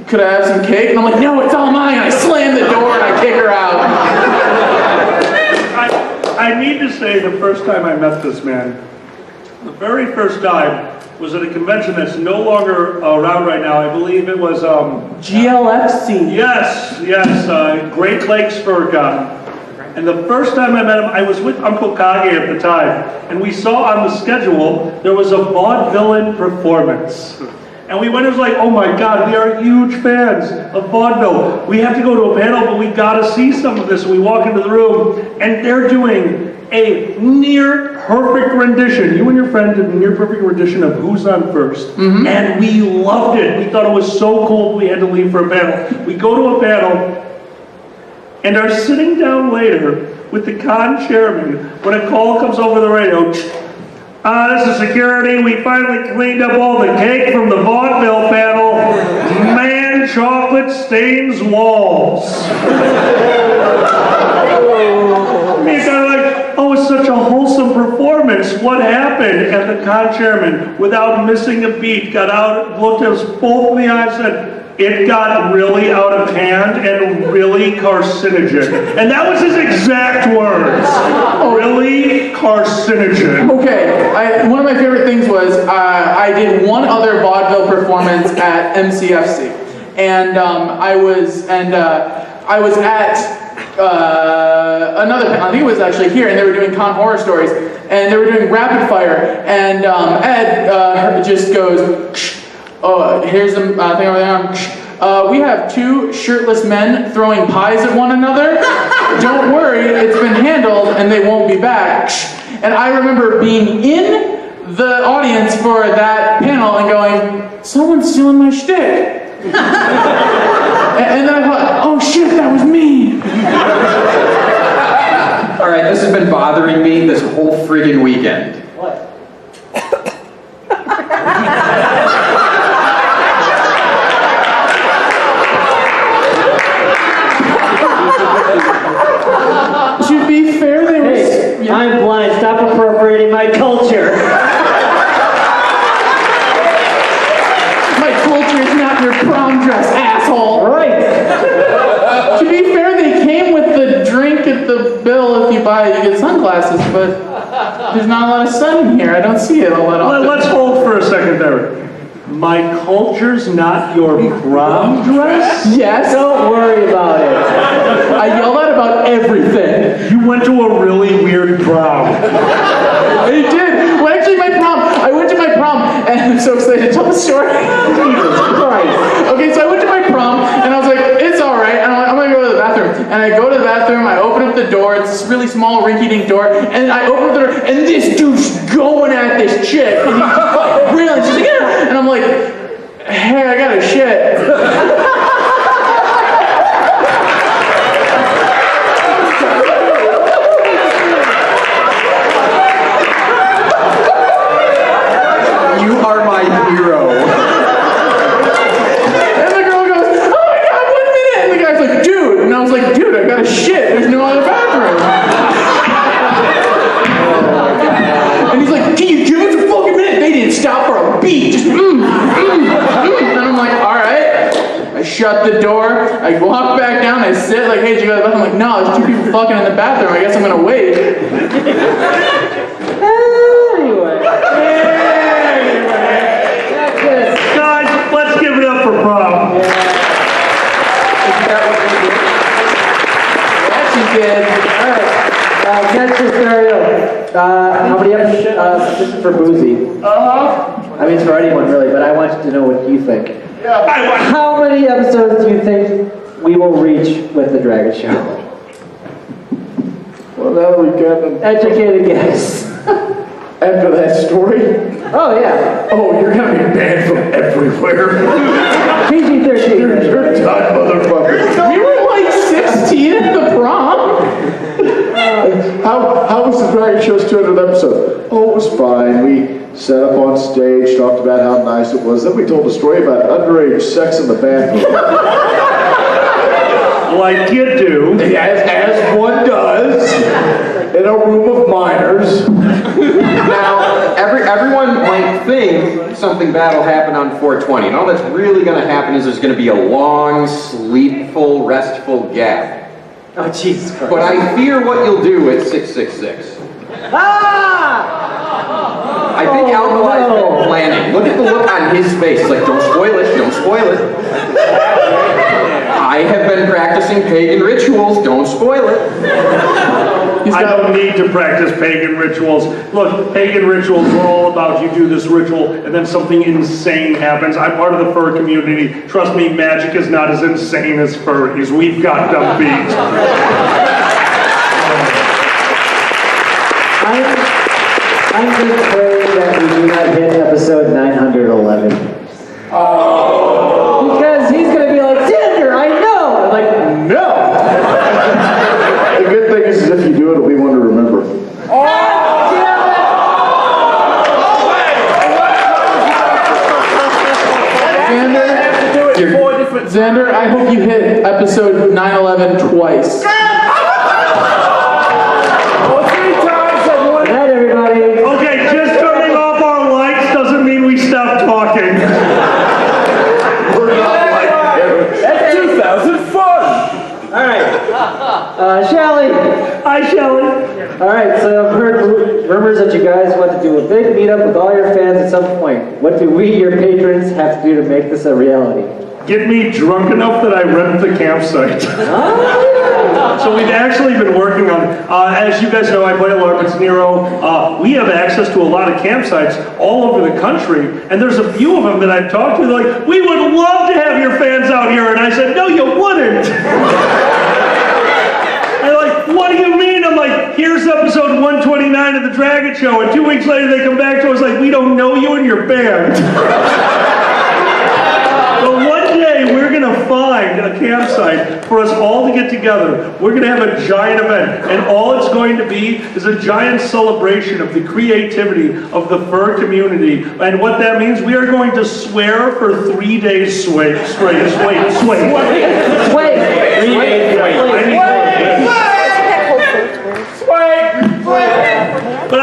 could I have some cake? And I'm like, no, it's all mine. And I slam the door and I kick her out. I need to say the first time I met this man, the very first time was at a convention that's no longer around right now. I believe it was... GLFC. Yes, Great Lakes Furcon. And the first time I met him, I was with Uncle Kage at the time, and we saw on the schedule there was a vaudevillain performance. And we went, it was like, oh my God, we are huge fans of vaudeville. We have to go to a panel, but we gotta see some of this. And we walk into the room, and they're doing a near perfect rendition. You and your friend did a near perfect rendition of Who's on First. Mm-hmm. And we loved it. We thought it was so cool we had to leave for a panel. We go to a panel, and are sitting down later with the con chairman when a call comes over the radio. This is security. We finally cleaned up all the cake from the vaudeville panel. Man, chocolate stains walls. Me kind of like, oh, it's such a wholesome performance. What happened? And the con chairman, without missing a beat, got out, looked us both in the eye and said, it got really out of hand and really carcinogen. And that was his exact words. Really carcinogen. Okay, one of my favorite things was I did one other vaudeville performance at MCFC, and I was at another panel. I think it was actually here, and they were doing con horror stories, and they were doing rapid fire, and Ed just goes, here's the thing over there. We have 2 shirtless men throwing pies at one another. Don't worry, it's been handled and they won't be back. And I remember being in the audience for that panel and going, someone's stealing my shtick. And then I thought, oh shit, that was me. All right, this has been bothering me this whole friggin' weekend. What? To be fair, they were... Hey, I'm blind. Stop appropriating my culture. My culture is not your prom dress, asshole. Right. To be fair, they came with the drink at the bill if you buy it, you get sunglasses, but there's not a lot of sun in here. I don't see it a lot often. Let's hold for a second there. My culture's not your prom dress? Yes. Don't worry about it. I yelled out about everything. You went to a really weird prom. I did. Well, actually, I went to my prom, and I'm so excited to tell the story. Jesus Christ. Okay, so I went to my prom, and I was like, it's all right. And I'm going to go to the bathroom. And I go to the bathroom, I open up the door. It's this really small, rinky-dink door. And I open up the door, and this dude's going at this chick. And he's like, really? She's like, yeah. And I'm like, hey, I got a shit. You are my hero. And the girl goes, oh my God, 1 minute. And the guy's like, dude. And I was like, dude, I got a shit. There's no other bathroom. And he's like, can you give us a fucking minute? They didn't stop for a beat. Just, And I'm like, all right. I shut the door. I walk back down. I sit like, hey, did you go to the bathroom? I'm like, no, there's 2 people fucking in the bathroom. I guess I'm going to wait. Anyway. Guys, let's give it up for prom. That she did. All right. Catch your stereo. How many episodes? This is for Boozy. I mean, it's for anyone really, but I want you to know what you think. How many episodes do you think we will reach with the Dragget Show? Well, now we got them. Educated guess. After that story? Oh, yeah. Oh, you're gonna be banned from everywhere. PG-13. You're done, motherfucker. We were like 16 at the prom. How was the Dragget Show's 200th episode? Oh, it was fine. We sat up on stage, talked about how nice it was. Then we told a story about underage sex in the bathroom. Like you do. As one does. In a room of minors. Now, everyone might think something bad will happen on 420, and all that's really going to happen is there's going to be a long, sleepful, restful gap. Oh, Jesus Christ. But I fear what you'll do at 666. Ah! I think Alkali's been planning. Look at the look on his face. It's like, don't spoil it, don't spoil it. I have been practicing pagan rituals, don't spoil it. I don't need to practice pagan rituals. Look, pagan rituals are all about you do this ritual and then something insane happens. I'm part of the fur community. Trust me, magic is not as insane as furries. We've got them beat. I'm just praying that we do not hit episode 911. Oh. Because he's going to be like, Tinder, I know! I'm like, no! The good thing is if you do it, it'll be one to remember. Oh, damn Xander, I hope you hit episode 911 twice. Good night, everybody. Okay, just turning off our lights doesn't mean we stop talking. We're not like That's 2000 fun! All right. Shelly. Hi, Shelly. All right, so I've heard rumors that you guys want to do a big meetup with all your fans at some point. What do we, your patrons, have to do to make this a reality? Get me drunk enough that I rent the campsite. So we've actually been working on, as you guys know, I play LARP, Nero. We have access to a lot of campsites all over the country, and there's a few of them that I've talked to, like, we would love to have your fans out here, and I said, no, you wouldn't. They're like, what do you mean? I'm like, here's episode 129 of the Dragget show, and 2 weeks later they come back to us like, we don't know you and your band. But one day we're going to find a campsite for us all to get together. We're going to have a giant event, and all it's going to be is a giant celebration of the creativity of the fur community. And what that means, we are going to swear for 3 days straight. Sway. 3 days straight. But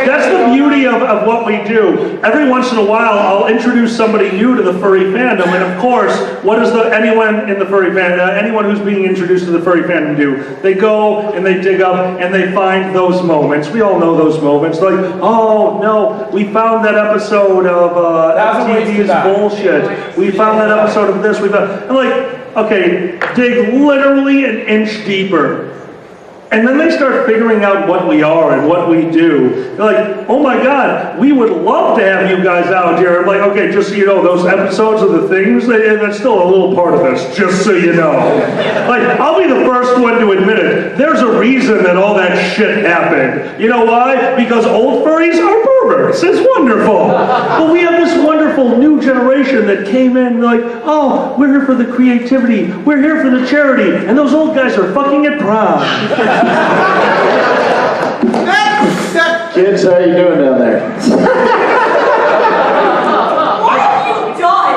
that's the beauty of what we do. Every once in a while, I'll introduce somebody new to the furry fandom, and of course, what does anyone in the furry fandom, anyone who's being introduced to the furry fandom do? They go and they dig up and they find those moments. We all know those moments. Like, oh no, we found that episode of FTV's bullshit. We found that episode of this. I'm like, okay, dig literally an inch deeper. And then they start figuring out what we are and what we do. They're like, oh my God, we would love to have you guys out here. I'm like, okay, just so you know, those episodes of the things, that's still a little part of this, just so you know. Like, I'll be the first one to admit it. There's a reason that all that shit happened. You know why? Because old furries are perverts. It's wonderful. But we have this wonderful new generation that came in like, oh, we're here for the creativity. We're here for the charity. And those old guys are fucking at prom. Kids, how you doing down there? What have you done?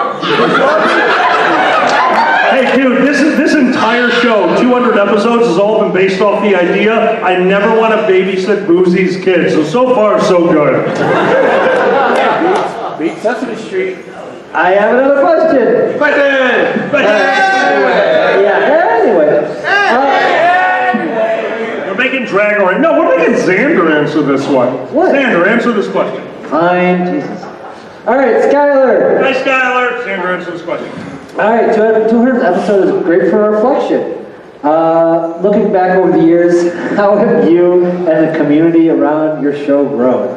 Hey dude, this entire show, 200 episodes, has all been based off the idea I never want to babysit Boozy's kids. So far, so good. Beat Sesame Street. I have another question. Anyway. We're making Dragon. No, we're making Xander answer this one. What? Xander, answer this question. Fine, Jesus. All right, Skylar. Hi, Skylar. Xander, answer this question. All right, 200th episode is great for reflection. Looking back over the years, how have you and the community around your show grown?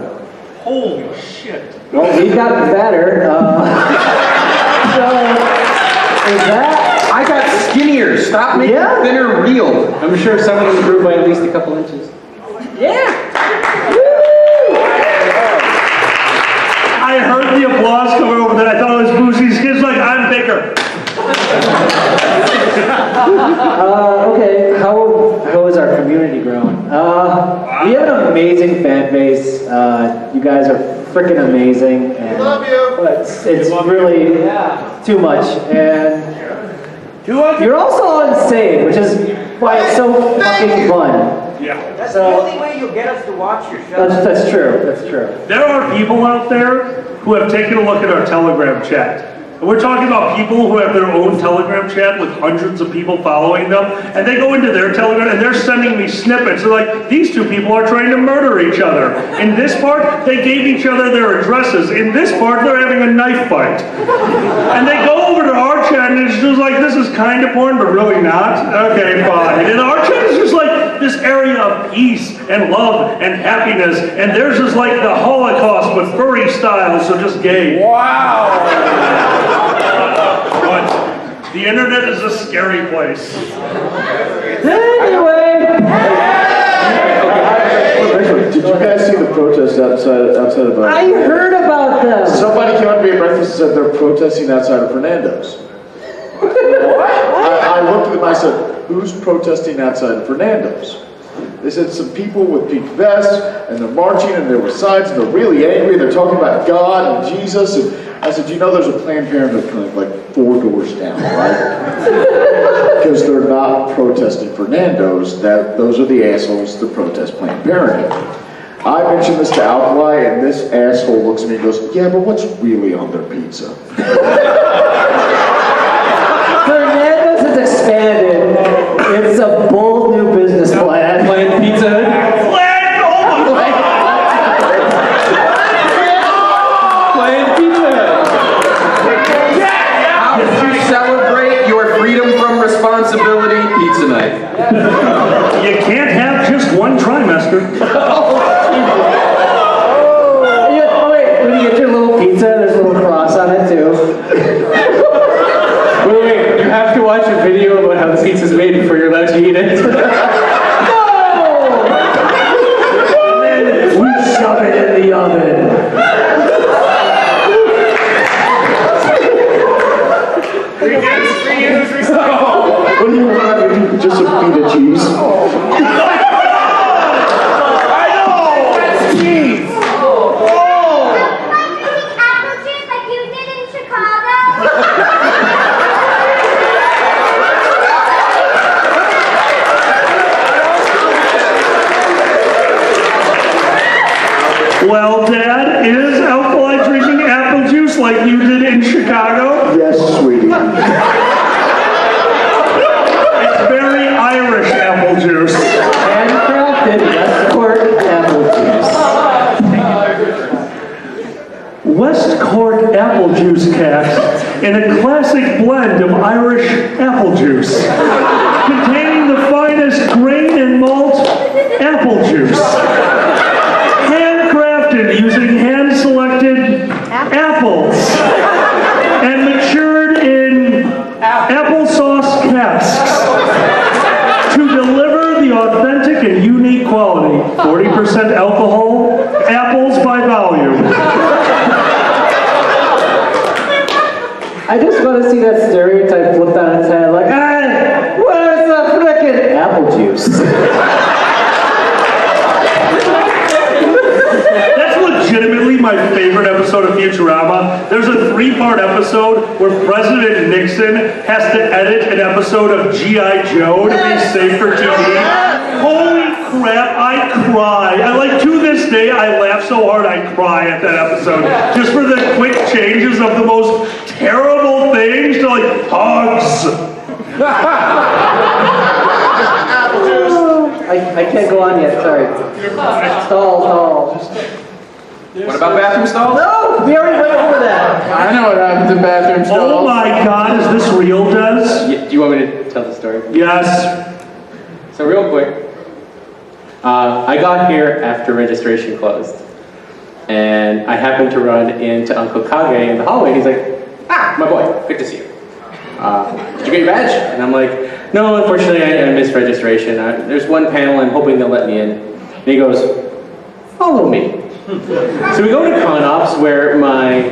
Holy shit. Well, we've gotten better. So, is that? I got skinnier. Stop making thinner real. I'm sure some of them grew by at least a couple inches. Yeah. I heard the applause coming over that. I thought it was Boozy's kids. Like, I'm bigger. Okay, how is our community growing? We have an amazing fan base. You guys are freaking amazing. And Love you. But it's really too much. And you're also insane, which is why it's so fucking fun. Yeah. That's So- the only way you'll get us to watch your show. That's true. That's true. There are people out there who have taken a look at our Telegram chat. And we're talking about people who have their own Telegram chat with hundreds of people following them, and they go into their Telegram and they're sending me snippets. They're like, these two people are trying to murder each other. In this part, they gave each other their addresses. In this part, they're having a knife fight. And they go over to our chat and it's just like, this is kind of porn, but really not. Okay, fine. And our chat is just like this area of peace and love and happiness, and theirs is like the Holocaust, but furry style, so just gay. Wow. But the internet is a scary place. Anyway. Did you guys see the protest outside of I heard about them. Somebody came up to me at breakfast and said they're protesting outside of Fernando's. I looked at them and I said, who's protesting outside of Fernando's? They said some people with pink vests, and they're marching, and there were signs, and they're really angry, they're talking about God and Jesus, and I said, you know there's a Planned Parenthood clinic like 4 doors down, right? Because they're not protesting for Nando's, those are the assholes that protest Planned Parenthood. I mentioned this to Alkali, and this asshole looks at me and goes, yeah, but what's really on their pizza? Fernandez has expanded. It's a bold new business plan. Planned Pizza Hut. Planned Pizza Hut. How did you celebrate your freedom from responsibility pizza night? You can't have just one trimester. Oh wait, when you get your little pizza, there's a little cross on it too. Wait, you have to watch a video about how the pizza's made before you're allowed to eat it. No! And then we shove it in the oven. What do you want to do? Just a feet of cheese? Well, Dad, is Alkali drinking apple juice like you did in Chicago? Yes, sweetie. It's very Irish apple juice. Handcrafted West Cork apple juice. West Cork apple juice cast in a classic blend of Irish apple juice, containing the finest grain and malt apple juice. Using hand-selected apples and matured in applesauce casks to deliver the authentic and unique quality. 40% alcohol, apples by volume. I just want to see that stereotype flipped on its head, like, hey, where's the frickin' apple juice? Legitimately my favorite episode of Futurama. There's a 3-part episode where President Nixon has to edit an episode of G.I. Joe to be safe for TV. Holy crap, I cry. To this day, I laugh so hard I cry at that episode. Just for the quick changes of the most terrible things to hugs. I can't go on yet, sorry. Stall. What about bathroom stalls? No, we already went over that. I know what happens in bathroom stalls. Oh my God, is this real, Des? Do you want me to tell the story? Yes. So real quick, I got here after registration closed, and I happened to run into Uncle Kage in the hallway. He's like, my boy, good to see you. Did you get your badge? And I'm like, no, unfortunately I missed registration. There's one panel, I'm hoping they'll let me in. And he goes, follow me. So we go to Con Ops, where my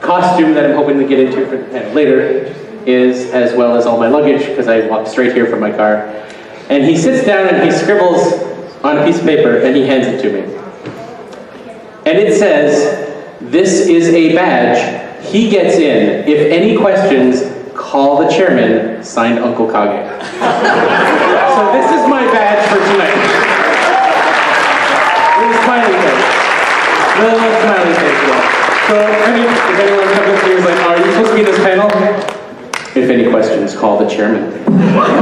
costume that I'm hoping to get into for the panel later is, as well as all my luggage, because I walked straight here from my car. And he sits down and he scribbles on a piece of paper and he hands it to me. And it says, this is a badge. He gets in. If any questions, call the chairman, signed Uncle Kage. So this is my badge for tonight. With a smiley face. Little smiley face, yeah. So, if anyone comes up to you and is like, are you supposed to be in this panel? If any questions, call the chairman. Where's the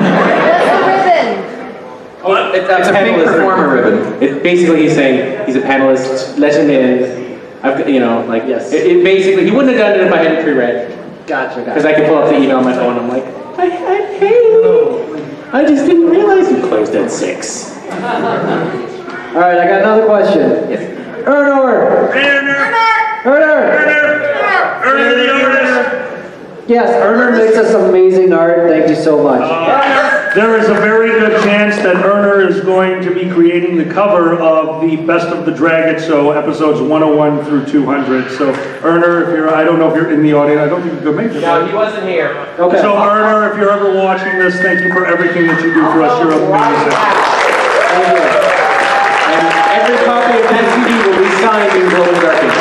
ribbon? It's a pink performer ribbon. Basically, he's saying he's a panelist, let him in. Yes. Basically, he wouldn't have done it if I hadn't pre-read. Gotcha. Because I can pull up the email on my phone, I'm like, hey, I just didn't realize you closed at 6. All right, I got another question. Yes. Erner the artist. Yes, Erner makes us amazing art. Thank you so much. There is a very good chance that Erner is going to be creating the cover of the Best of the Dragget show, episodes 101 through 200. So, Erner, I don't know if you're in the audience. I don't think you could make it. No, he wasn't here. Okay. So, Erner, if you're ever watching this, thank you for everything that you do for us. You're amazing. Thank you. And every copy of that CD will be signed in Glowing Darkness.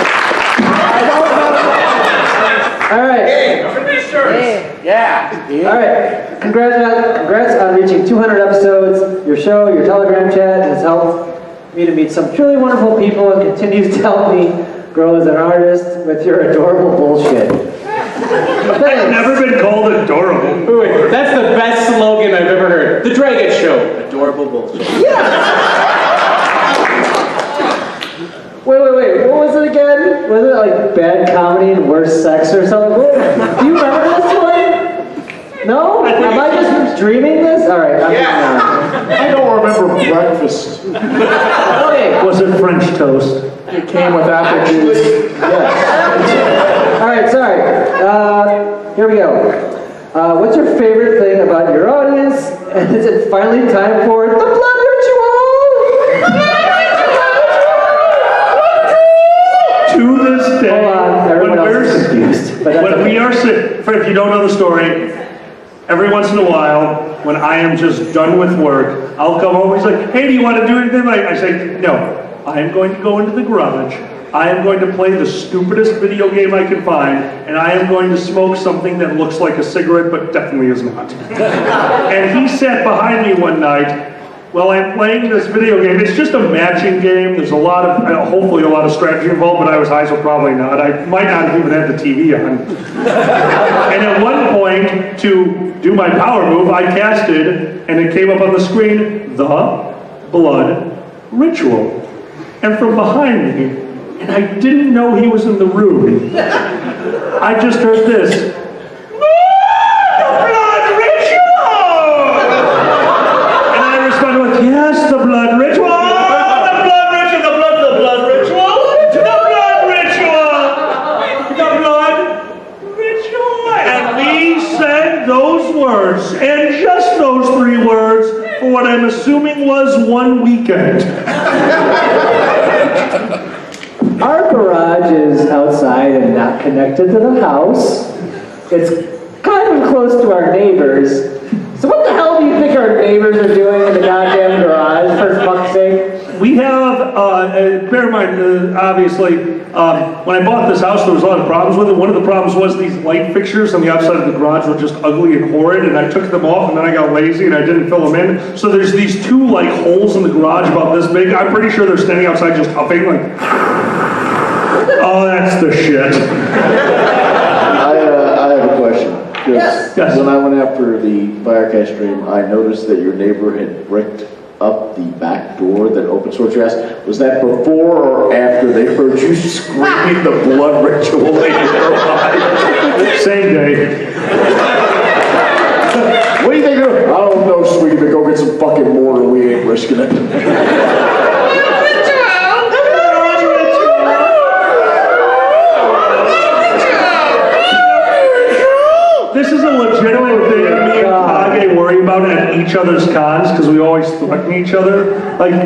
All right. Congrats on reaching 200 episodes. Your show, your Telegram chat has helped me to meet some truly wonderful people and continues to help me grow as an artist with your adorable bullshit. I've never been called adorable. Wait, that's the best slogan I've ever heard. The Dragget Show. Adorable bullshit. Wait. What was it again? Was it like bad comedy and worse sex or something? Do you remember this one? No? Am I just dreaming this? All right. I don't remember breakfast. Okay. Was it French toast? It came with apple juice. Yes. All right, sorry. Here we go. What's your favorite thing about your audience? And is it finally time for the blood ritual? To this day, Hold on, everyone when else is confused. But that's when okay. we are if you don't know the story, every once in a while, when I am just done with work, I'll come home. He's like, "Hey, do you want to do anything?" I say, "No, I am going to go into the garage. I am going to play the stupidest video game I can find, and I am going to smoke something that looks like a cigarette, but definitely is not." And he sat behind me one night. Well, I'm playing this video game. It's just a matching game. There's a lot of, hopefully a lot of strategy involved, but I was high, so probably not. I might not have even had the TV on. And at one point, to do my power move, I casted, and it came up on the screen, the blood ritual. And from behind me, and I didn't know he was in the room, I just heard this. Yes, the blood ritual! The blood ritual! The blood ritual! The blood ritual! The blood ritual! And we said those words, and just those 3 words, for what I'm assuming was 1 weekend. Our garage is outside and not connected to the house. It's kind of close to our neighbors. So what the hell do you think our neighbors are doing in the goddamn garage, for fuck's sake? We have, bear in mind, obviously, when I bought this house, there was a lot of problems with it. One of the problems was these light fixtures on the outside of the garage were just ugly and horrid, and I took them off, and then I got lazy, and I didn't fill them in. So there's these 2, holes in the garage about this big. I'm pretty sure they're standing outside just huffing, oh, that's the shit. I have a question. Yes. When I went after the Firecast stream, I noticed that your neighbor had bricked up the back door that opens towards your house. Was that before or after they heard you screaming the blood ritual in your life? Same day. What do you think? I don't know, sweetie, but go get some fucking mortar. We ain't risking it. This is a legitimate thing me and Kage worry about at each other's cons because we always threaten each other.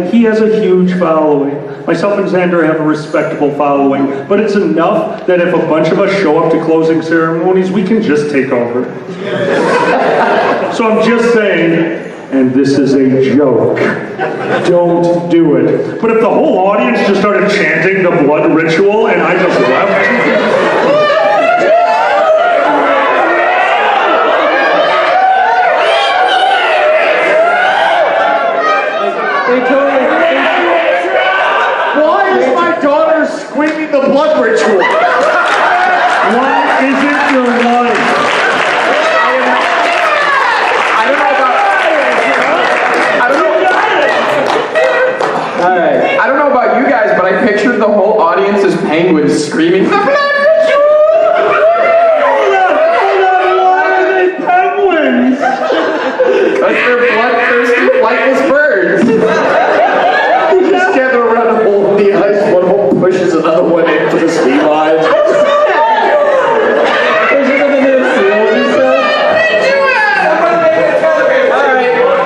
He has a huge following. Myself and Xander have a respectable following, but it's enough that if a bunch of us show up to closing ceremonies, we can just take over. So I'm just saying, and this is a joke, don't do it. But if the whole audience just started chanting the blood ritual and I just left, Why is my daughter screaming the blood ritual? why isn't your life? I don't know about you guys, but I pictured the whole audience as penguins screaming, "The blood ritual!" Why are they penguins? Because they're bloodthirsty, flightless birds. They just gather around and hold the ice. One hole pushes another one into the steam lines.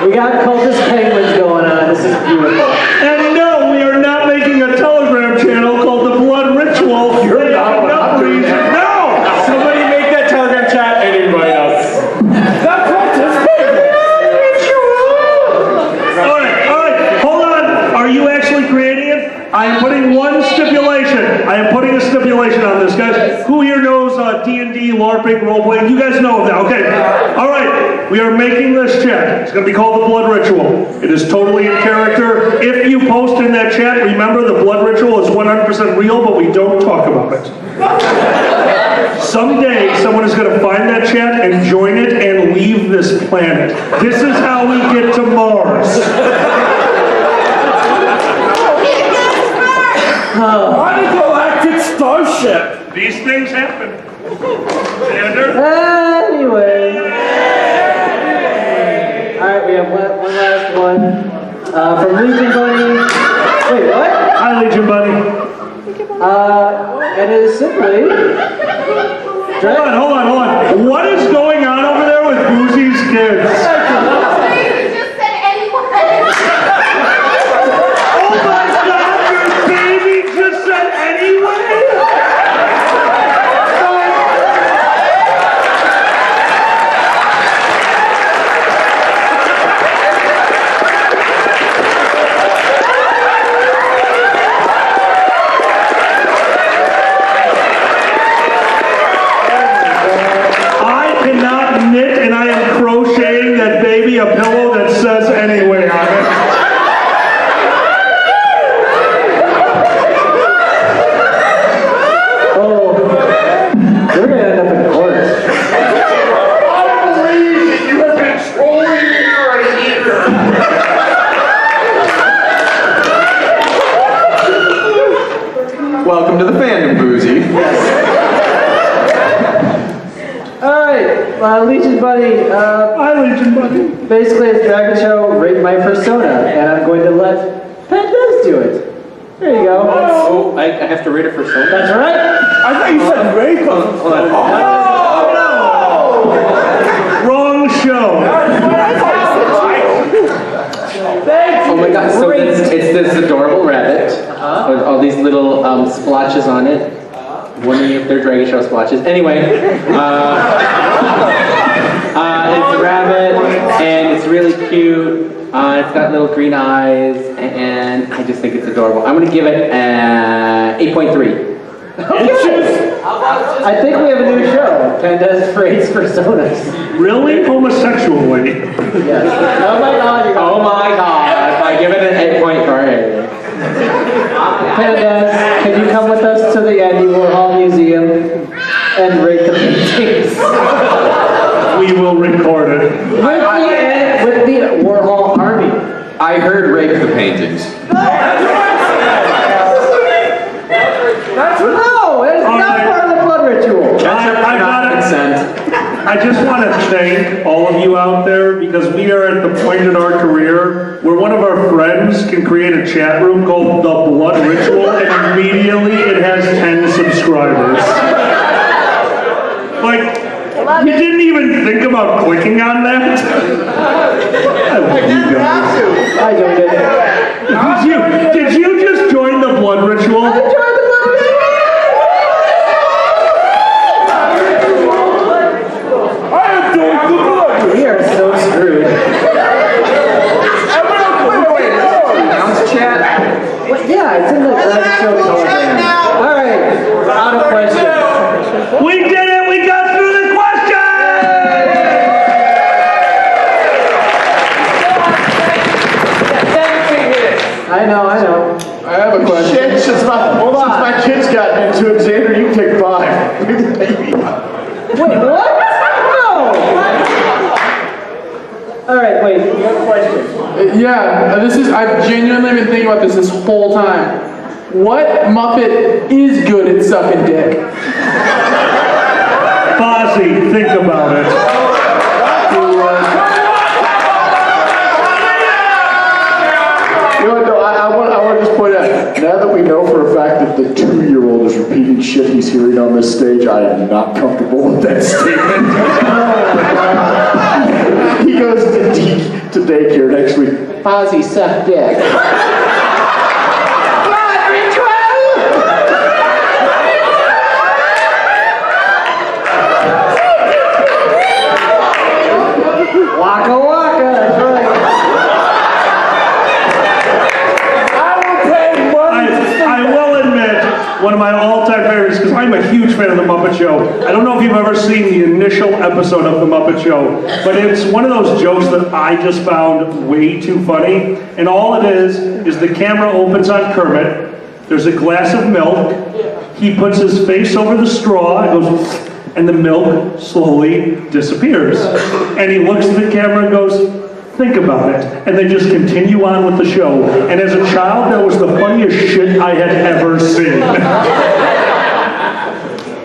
We got cultist penguins going on. This is beautiful. And no, we are not making a Telegram channel called The Blood Ritual. You're not reason. No! Somebody make that Telegram chat and invite us. The cultist All right, hold on. Are you actually creating it? I am putting one stipulation. I am putting a stipulation on this, guys. Who here knows D&D, LARPing, role-playing? You guys know that, okay. All right, we are making this chat. It's going to be called the Blood Ritual. It is totally in character. If you post in that chat, remember the Blood Ritual is 100% real, but we don't talk about it. Someday, someone is going to find that chat and join it and leave this planet. This is how we get to Mars. On a galactic starship. These things happen. Xander? Anyway. Alright, we have one last one. From Legion Bunny. Wait, what? Hi, Legion Bunny. And it is simply... Hold on. What is going on over there with Boozy's kids? You just said anyone. Oh my God, your baby just said anyway? And I am crocheting that baby a pillow that says anyway on it. Oh, we're gonna end up in court. I believe that you have been trolling me for a year. Welcome to the fandom, Boozy. Alright, Legion Buddy, Hi, Legion Buddy. basically it's Dragget Show, rate my persona, and I'm going to let Pandez do it. There you go. Oh, I have to rate a persona? That's right. I thought you said rape him. Hold on. Wrong show. Oh my God, so it's this adorable rabbit with all these little splotches on it. Wondering if they're Dragget Show splotches. Anyway, it's a rabbit, and it's really cute. It's got little green eyes, and I just think it's adorable. I'm going to give it 8.3. Okay. I think we have a new show. Pandez rates personas. Really? Homosexually? Yes. Oh my God. Oh my God, I give it an 8.3. Pandez, can you come with us to the Andy Warhol Museum and rate the paintings? We will record it. With the Warhol Army. I heard rape the paintings. No, it's not part of the blood ritual. I just want to thank all of you out there because we are at the point in our career where one of our friends can create a chat room called The Blood Ritual and immediately it has 10 subscribers. Like, you didn't even think about clicking on that? I love you guys. I joined it. Did you just join The Blood Ritual? I joined the blood ritual. We are so screwed. Chat? What? Yeah, it's in the Dragget Show Telegram. Alright, out of question. We did it! We got through the question! I know. I have a question. Shit, since my kids got into it, Xander, you can take 5. Wait, what? No! Alright, wait, you have a question. I've genuinely been thinking about this whole time. What Muppet is good at sucking dick? Fozzie, think about it. You know what, though, I want to just point out, now that we know for a fact that the 2-year-old is repeating shit he's hearing on this stage, I am not comfortable with that statement. He goes to daycare next week. Fozzie suck dick. Waka waka, that's right. I will admit, when one of my all-time favorites, because I'm a huge fan of The Muppet Show. I don't know if you've ever seen the initial episode of The Muppet Show, but it's one of those jokes that I just found way too funny. And all it is the camera opens on Kermit, there's a glass of milk, he puts his face over the straw, and the milk slowly disappears. And he looks at the camera and goes, think about it. And they just continue on with the show. And as a child, that was the funniest shit I had ever seen.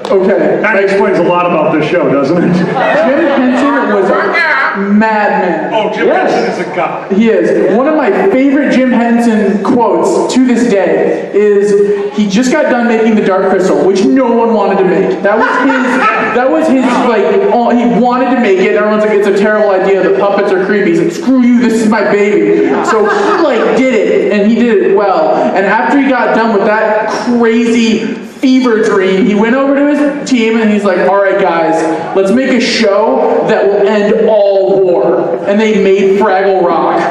Okay. That explains a lot about this show, doesn't it? Jim Henson was a madman. Oh, Jim Henson is a god. He is. One of my favorite Jim Henson quotes to this day is he just got done making the Dark Crystal, which no one wanted to make. That was his like, he wanted to make it. Everyone's like, it's a terrible idea. The puppets are creepy. He's like, screw you, this is my baby. So he like did it, and he did it well. And after he got done with that crazy fever dream, he went over to his team and he's like, all right guys, let's make a show that will end all war. And they made Fraggle Rock.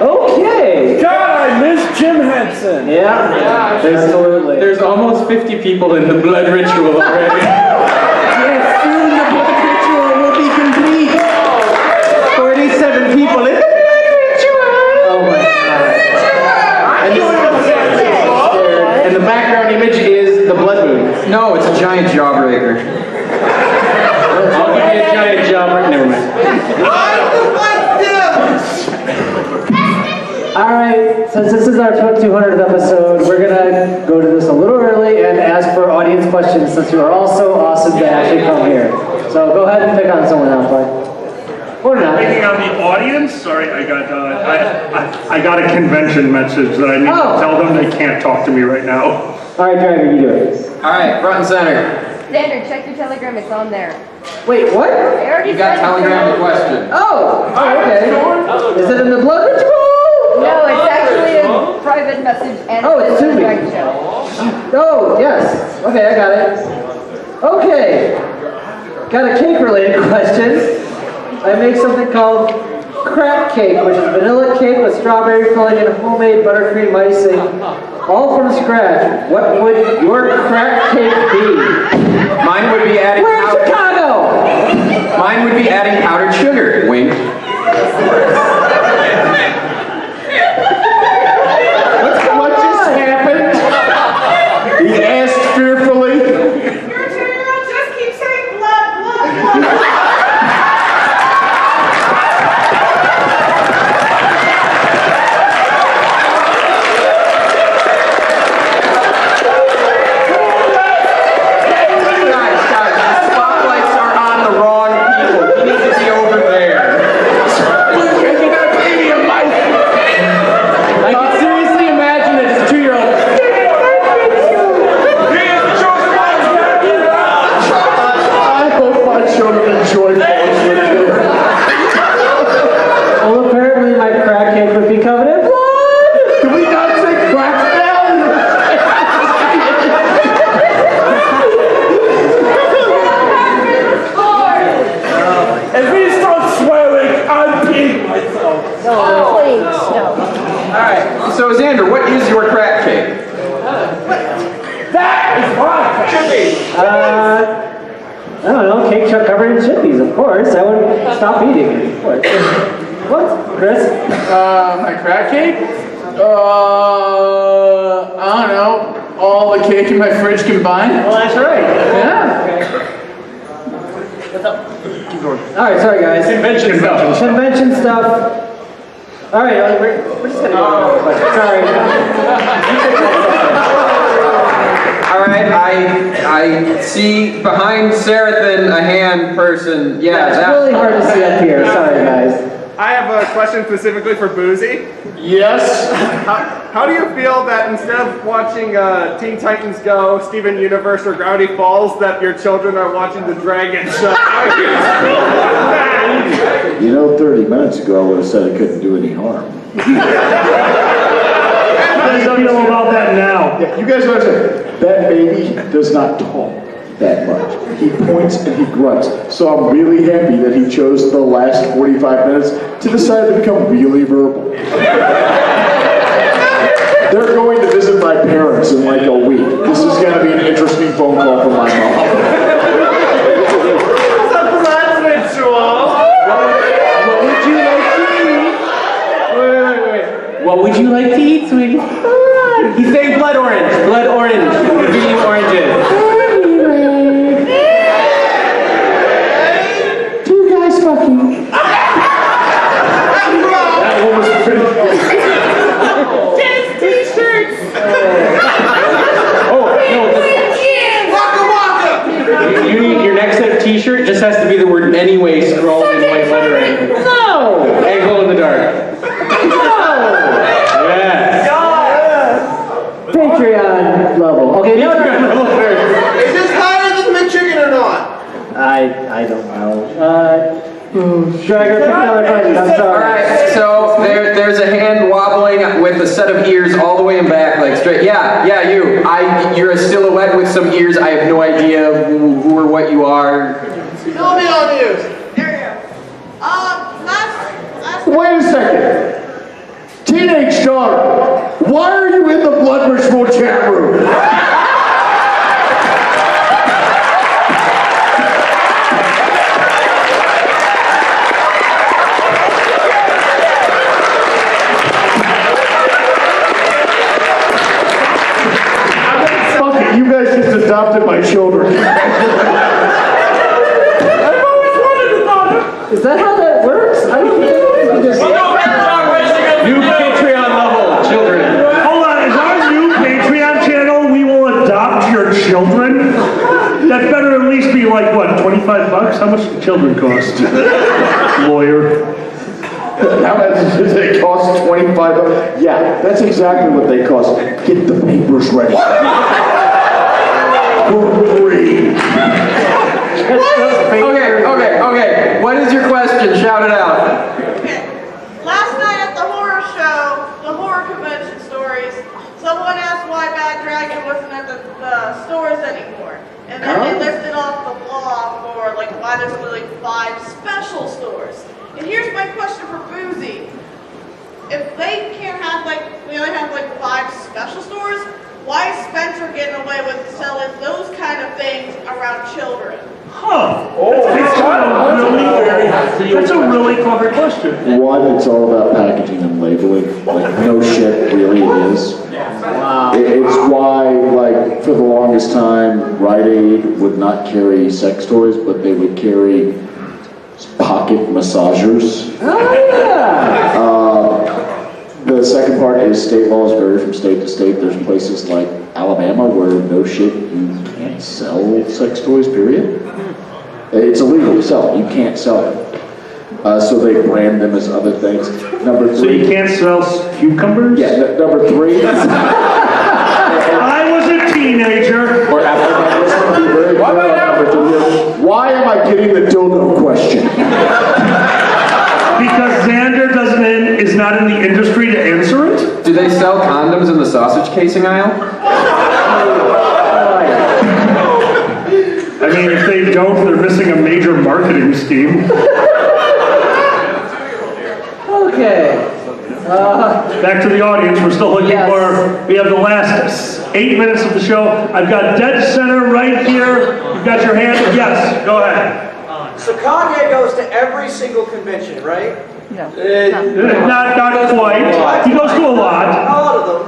Okay. God, I miss Jim Henson. Yeah, absolutely. There's almost 50 people in the blood ritual already. Yes, soon the blood ritual will be complete. 47 people in the blood ritual. Oh my god. And the background image is the blood moon. No, it's a giant jawbreaker. I'll give you a giant jawbreaker. Never mind. Alright, since this is our 200th episode, we're gonna go to this a little early and ask for audience questions since you are all so awesome to actually come here. So go ahead and pick on someone else, like. Or not. Picking on the audience? Sorry, I got a convention message that I need to tell them they can't talk to me right now. Alright, Driver, you do it. Alright, front and center. Xander, check your Telegram, it's on there. Wait, what? I already You got sent it to Telegram you. question. Oh, okay. Is it in the blood ritual? No, it's actually a private message and Oh, it's it's to a me. Dragget show. Oh, yes. Okay, I got it. Okay. Got a cake-related question. I make something called crack cake, which is vanilla cake with strawberry filling and homemade buttercream icing, all from scratch. What would your crack cake be? Mine would be adding We're in Chicago! Mine would be adding powdered sugar. Wink. What just happened? He asked fearfully. Your 2-year-old just keeps saying blood, blood, blood. Guys, the spotlights are on the wrong people. You need to be over there. I can seriously imagine that his 2-year-old. I hope my children enjoy falling with it. Well, apparently my crack cake would be covered in blood! Can we not say crack down? If he starts swearing, I'm peeing myself. No, please, no. Alright, so Xander, what is your crack cake? That is my crack. I don't know, cake chuck covered in chippies, of course. I wouldn't stop eating it, of course. What, Chris? My crack cake? I don't know. All the cake in my fridge combined? Well, that's right. Yeah. Alright, sorry guys. Convention stuff. Convention stuff. Alright, we're just gonna go on another question. Sorry. Alright, I see behind Sarathan a hand person. Yeah, It's really hard to see up here. Sorry guys. I have a question specifically for Boozy. Yes. How do you feel that instead of watching Teen Titans Go, Steven Universe, or Gravity Falls, that your children are watching the Dragget show? You know, 30 minutes ago I would have said I couldn't do any harm. How do you feel about that now? Yeah, you guys know what I'm saying? That baby does not talk that much. He points and he grunts. So I'm really happy that he chose the last 45 minutes to decide to become really verbal. There parents in like a week. This is gonna be an interesting phone call from my mom. What would you like to eat, sweetie? He's saying blood orange. Blood orange. We're giving you oranges. Two guys fucking. That one was pretty good. Dance t-shirts. Oh, no. You need your next set of t-shirt just has to be the word anyway scrawled in white lettering. No! And glow in the dark. Patreon level. Okay, no. Is this higher than McChicken or not? I don't know. Dragger, pick another question. I'm sorry. Alright, so there's a hand wobbling with a set of ears all the way in back, like straight. Yeah, you. You're a silhouette with some ears. I have no idea who or what you are. Fill me on news. There you go. Last Wait a second. Teenage daughter, why are you in the blood ritual chat room? Fuck it, you guys just adopted my children. I've always wanted a daughter. Is that how that works? I don't think you can just... New Patreon level, children. Hold on, is our new Patreon channel, we will adopt your children? That better at least be like, what, 25 bucks? How much do children cost? Lawyer. How much does it cost? 25? Yeah, that's exactly what they cost. Get the papers ready. For free. Okay. What is your question? Shout it out. Okay. Last night at the horror show, the horror convention stories, someone asked why Bad Dragon wasn't at the stores anymore. And then they listed off the blog for like why there's only like 5 special stores. And here's my question for Boozy. If they can't have we only have 5 special stores, why is Spencer getting away with selling those kind of things around children? Huh. That's a really clever question. One, it's all about packaging and labeling. Like, no shit, really it is. Wow. It's why, like, for the longest time, Rite Aid would not carry sex toys, but they would carry pocket massagers. Oh, yeah! The second part is state laws vary from state to state. There's places like Alabama where no shit, you can't sell sex toys, period. It's illegal to sell. You can't sell it. So they brand them as other things. Number 3. So you can't sell cucumbers? Yeah, number 3. I was a teenager. Or apple bundles. Be very clear on number 3. Why am I getting the dildo question? Because Xander is not in the industry to answer it? Do they sell condoms in the sausage casing aisle? I mean, if they don't, they're missing a major marketing scheme. Okay. Back to the audience, we're still looking for, we have the last 8 minutes of the show. I've got dead center right here. You've got your hand, yes, go ahead. So Kanye goes to every single convention, right? Not quite. He goes to a lot. A lot of them.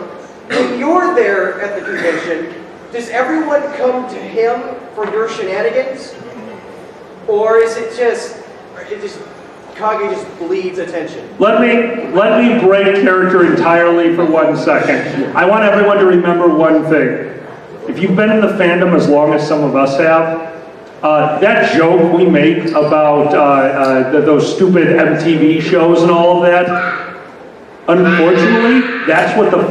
When you're there at the convention, does everyone come to him for your shenanigans? Or is it just Kage just bleeds attention? Let me break character entirely for 1 second. I want everyone to remember one thing. If you've been in the fandom as long as some of us have, that joke we make about those stupid MTV shows and all of that, unfortunately, that's what the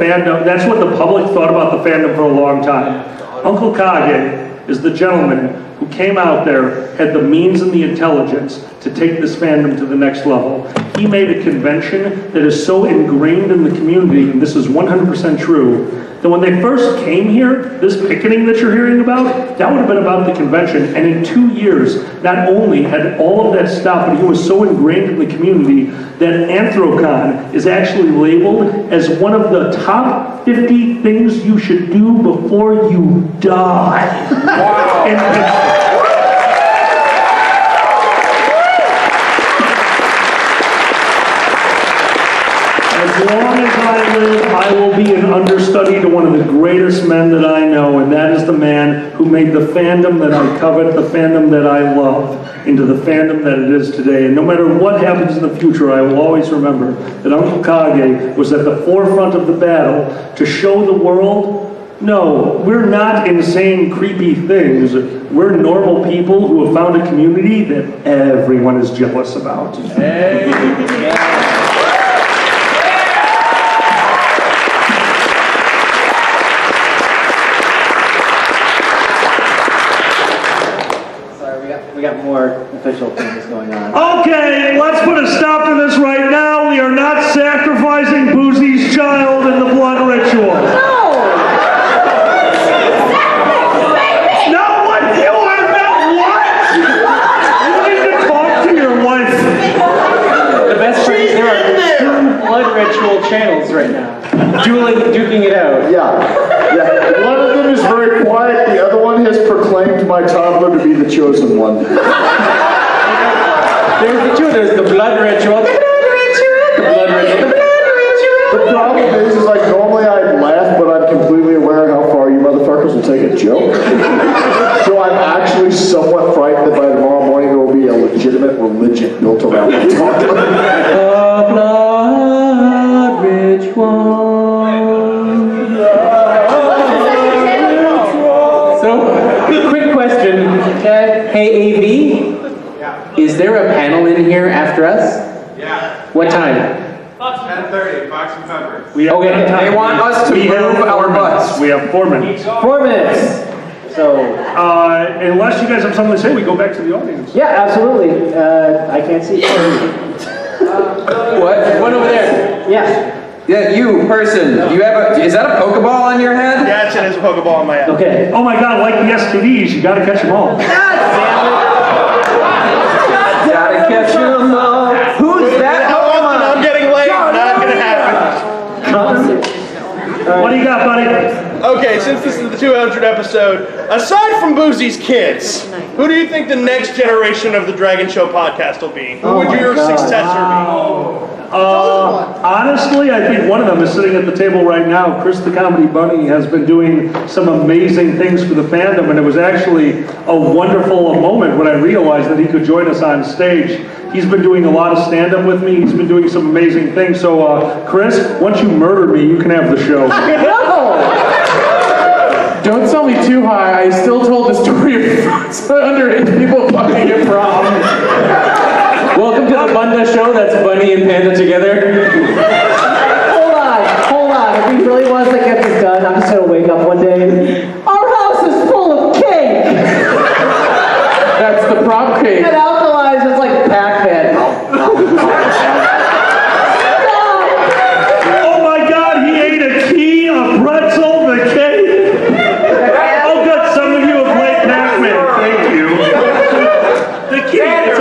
public thought about the fandom for a long time. Uncle Kage is the gentleman who came out there, had the means and the intelligence to take this fandom to the next level. He made a convention that is so ingrained in the community, and this is 100% true, that when they first came here, this picketing that you're hearing about, that would have been about the convention. And in 2 years, not only had all of that stopped, but he was so ingrained in the community that Anthrocon is actually labeled as one of the top 50 things you should do before you die. Wow. As long as I live, I will be an understudy to one of the greatest men that I know, and that is the man who made the fandom that I covet, the fandom that I love, into the fandom that it is today. And no matter what happens in the future, I will always remember that Uncle Kage was at the forefront of the battle to show the world, no, we're not insane, creepy things. We're normal people who have found a community that everyone is jealous about. Hey. We got more official things going on. Okay, let's put a stop to this right now. We are not sacrificing Boosie's child in the blood ritual. No! No, what? You are not what? You need to talk to your wife. The best part is there are 2 blood ritual channels right now. Duking it out. Yeah. One of them is very quiet, the other one has proclaimed my toddler to be the chosen one. There's the 2, there's the blood ritual, the blood ritual, the blood ritual, the blood ritual. The problem is like normally I'd laugh, but I'm completely aware how far you motherfuckers will take a joke. So I'm actually somewhat frightened that by tomorrow morning there will be a legitimate religion built around the toddler. The blood ritual. So, quick question. Hey, AV? Is there a panel in here after us? Yeah. What time? 10:30, Fox and Pepper. We have Okay, time. They want us to move our butts. We have 4 minutes. 4 minutes. So, Unless you guys have something to say, we go back to the audience. yeah, absolutely. I can't see. What? One over there. Yeah. Yeah, you person. You have is that a Pokeball on your head? Yes, it is a Pokeball on my head. Okay. Oh my God, like the STDs, you gotta catch them all. Gotta catch 'em all. Who's that? How often I'm getting laid? Not gonna happen. What do you got, buddy? Okay, since this is the 200th episode, aside from Boosie's kids, who do you think the next generation of the Dragon Show podcast will be? Who would your successor be? Honestly, I think one of them is sitting at the table right now. Chris the Comedy Bunny has been doing some amazing things for the fandom, and it was actually a wonderful moment when I realized that he could join us on stage. He's been doing a lot of stand-up with me. He's been doing some amazing things. So, Chris, once you murder me, you can have the show. Don't sell me too high. I still told the story of underage people fucking improv. Welcome to the Bunda show. That's Bunny and Panda together. Hold on. If we really want to get this done, I'm just gonna wake up one day. Our house is full of cake. That's the prop cake. And alkalized is like Pac-Man. Oh my God, he ate a key, a pretzel, the cake. Oh good, some of you have played Pac-Man. Thank you. The key. It's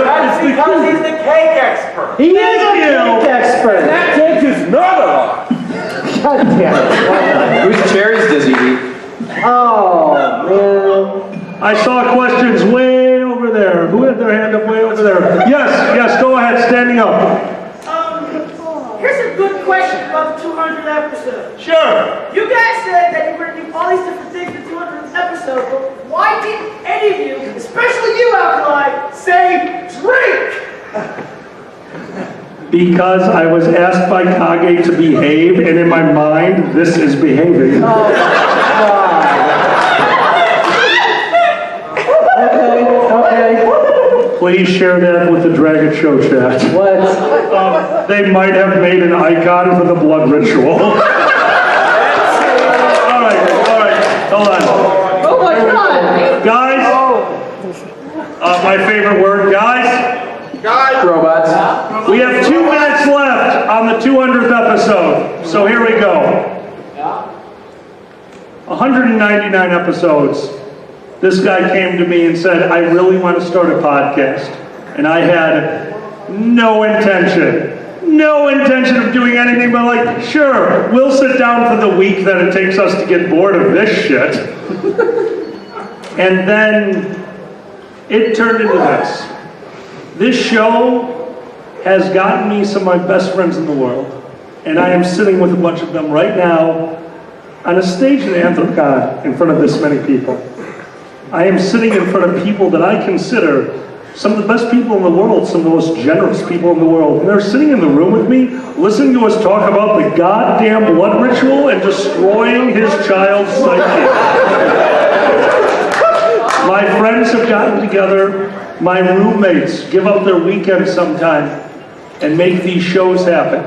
Because he's the cake expert. He is a cake expert. That cake is not a lot. God damn it. Whose cherries does he eat? Oh, man. I saw questions way over there. Who had their hand up way over there? Yes, go ahead, standing up. Here's a good question about the 200th episode. Sure. You guys said that you were going to do all these different things in the 200th episode, but why didn't any of you, especially you, Alkali, say drink? Because I was asked by Kage to behave, and in my mind, this is behaving. Okay. Please share that with the Dragget Show chat. What? They might have made an icon for the blood ritual. All right, hold on. Oh my God. Guys, My favorite word, guys. Robots. We have 2 minutes left on the 200th episode. So here we go. 199 episodes. This guy came to me and said, I really want to start a podcast. And I had no intention of doing anything but like, sure, we'll sit down for the week that it takes us to get bored of this shit. And then it turned into this. This show has gotten me some of my best friends in the world. And I am sitting with a bunch of them right now on a stage in Anthrocon in front of this many people. I am sitting in front of people that I consider some of the best people in the world, some of the most generous people in the world. And they're sitting in the room with me, listening to us talk about the goddamn blood ritual and destroying his child's psyche. My friends have gotten together, my roommates give up their weekends sometime and make these shows happen.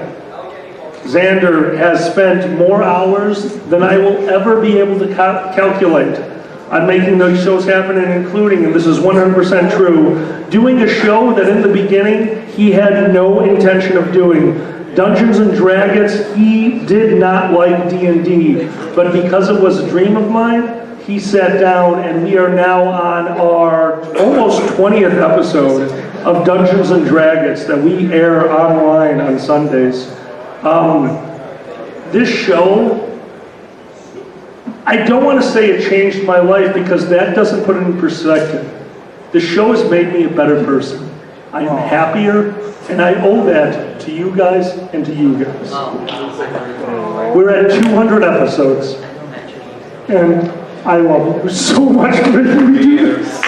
Xander has spent more hours than I will ever be able to calculate on making those shows happen, and including, and this is 100% true, doing a show that in the beginning he had no intention of doing. Dungeons and Dragons, he did not like D&D, but because it was a dream of mine, he sat down, and we are now on our almost 20th episode of Dungeons and Dragons that we air online on Sundays. This show, I don't want to say it changed my life because that doesn't put it in perspective. The show has made me a better person. I am happier, and I owe that to you guys and to you guys. We're at 200 episodes, and I love you so much for making me do this.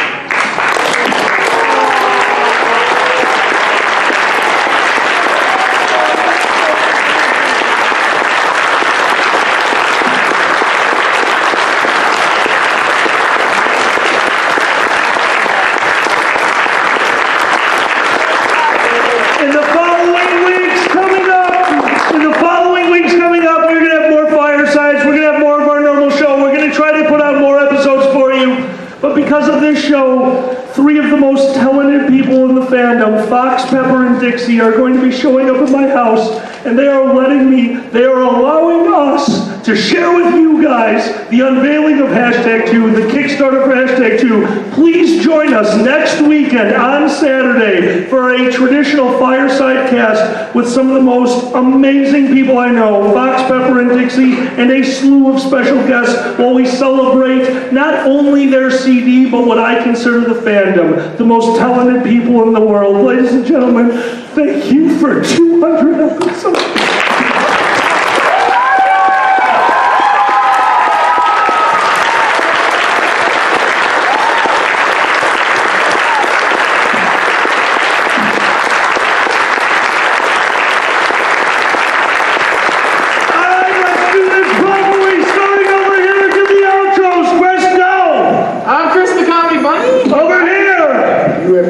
Because of this show, 3 of the most talented people in the fandom, Fox, Pepper, and Dixie, are going to be showing up at my house, and they are allowing us to share with you guys the unveiling of #2, the Kickstarter for #2. Please join us next weekend on Saturday for a traditional fireside cast with some of the most amazing people I know, Fox, Pepper, and Dixie, and a slew of special guests while we celebrate not only their CD, but what I consider the fandom, the most talented people in the world. Ladies and gentlemen, thank you for 200 episodes.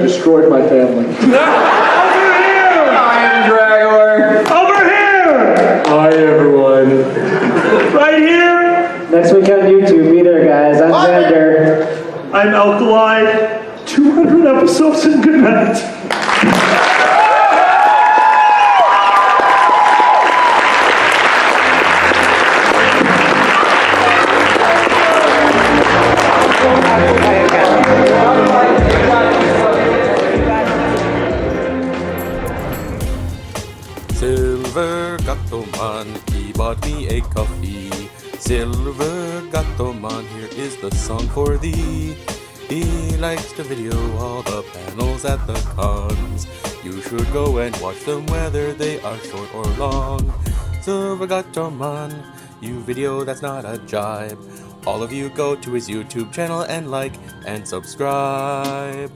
Destroyed my family. Over here! I am Dragor. Over here! Hi, everyone. Right here! Next week on YouTube, be there, guys. I'm Xander. I'm Alkali. 200 episodes and good night. Silver Gatoman, he bought me a coffee. Silver Gatoman, here is the song for thee. He likes to video all the panels at the cons. You should go and watch them whether they are short or long. Silver Gatoman, you video that's not a jibe. All of you go to his YouTube channel and like and subscribe.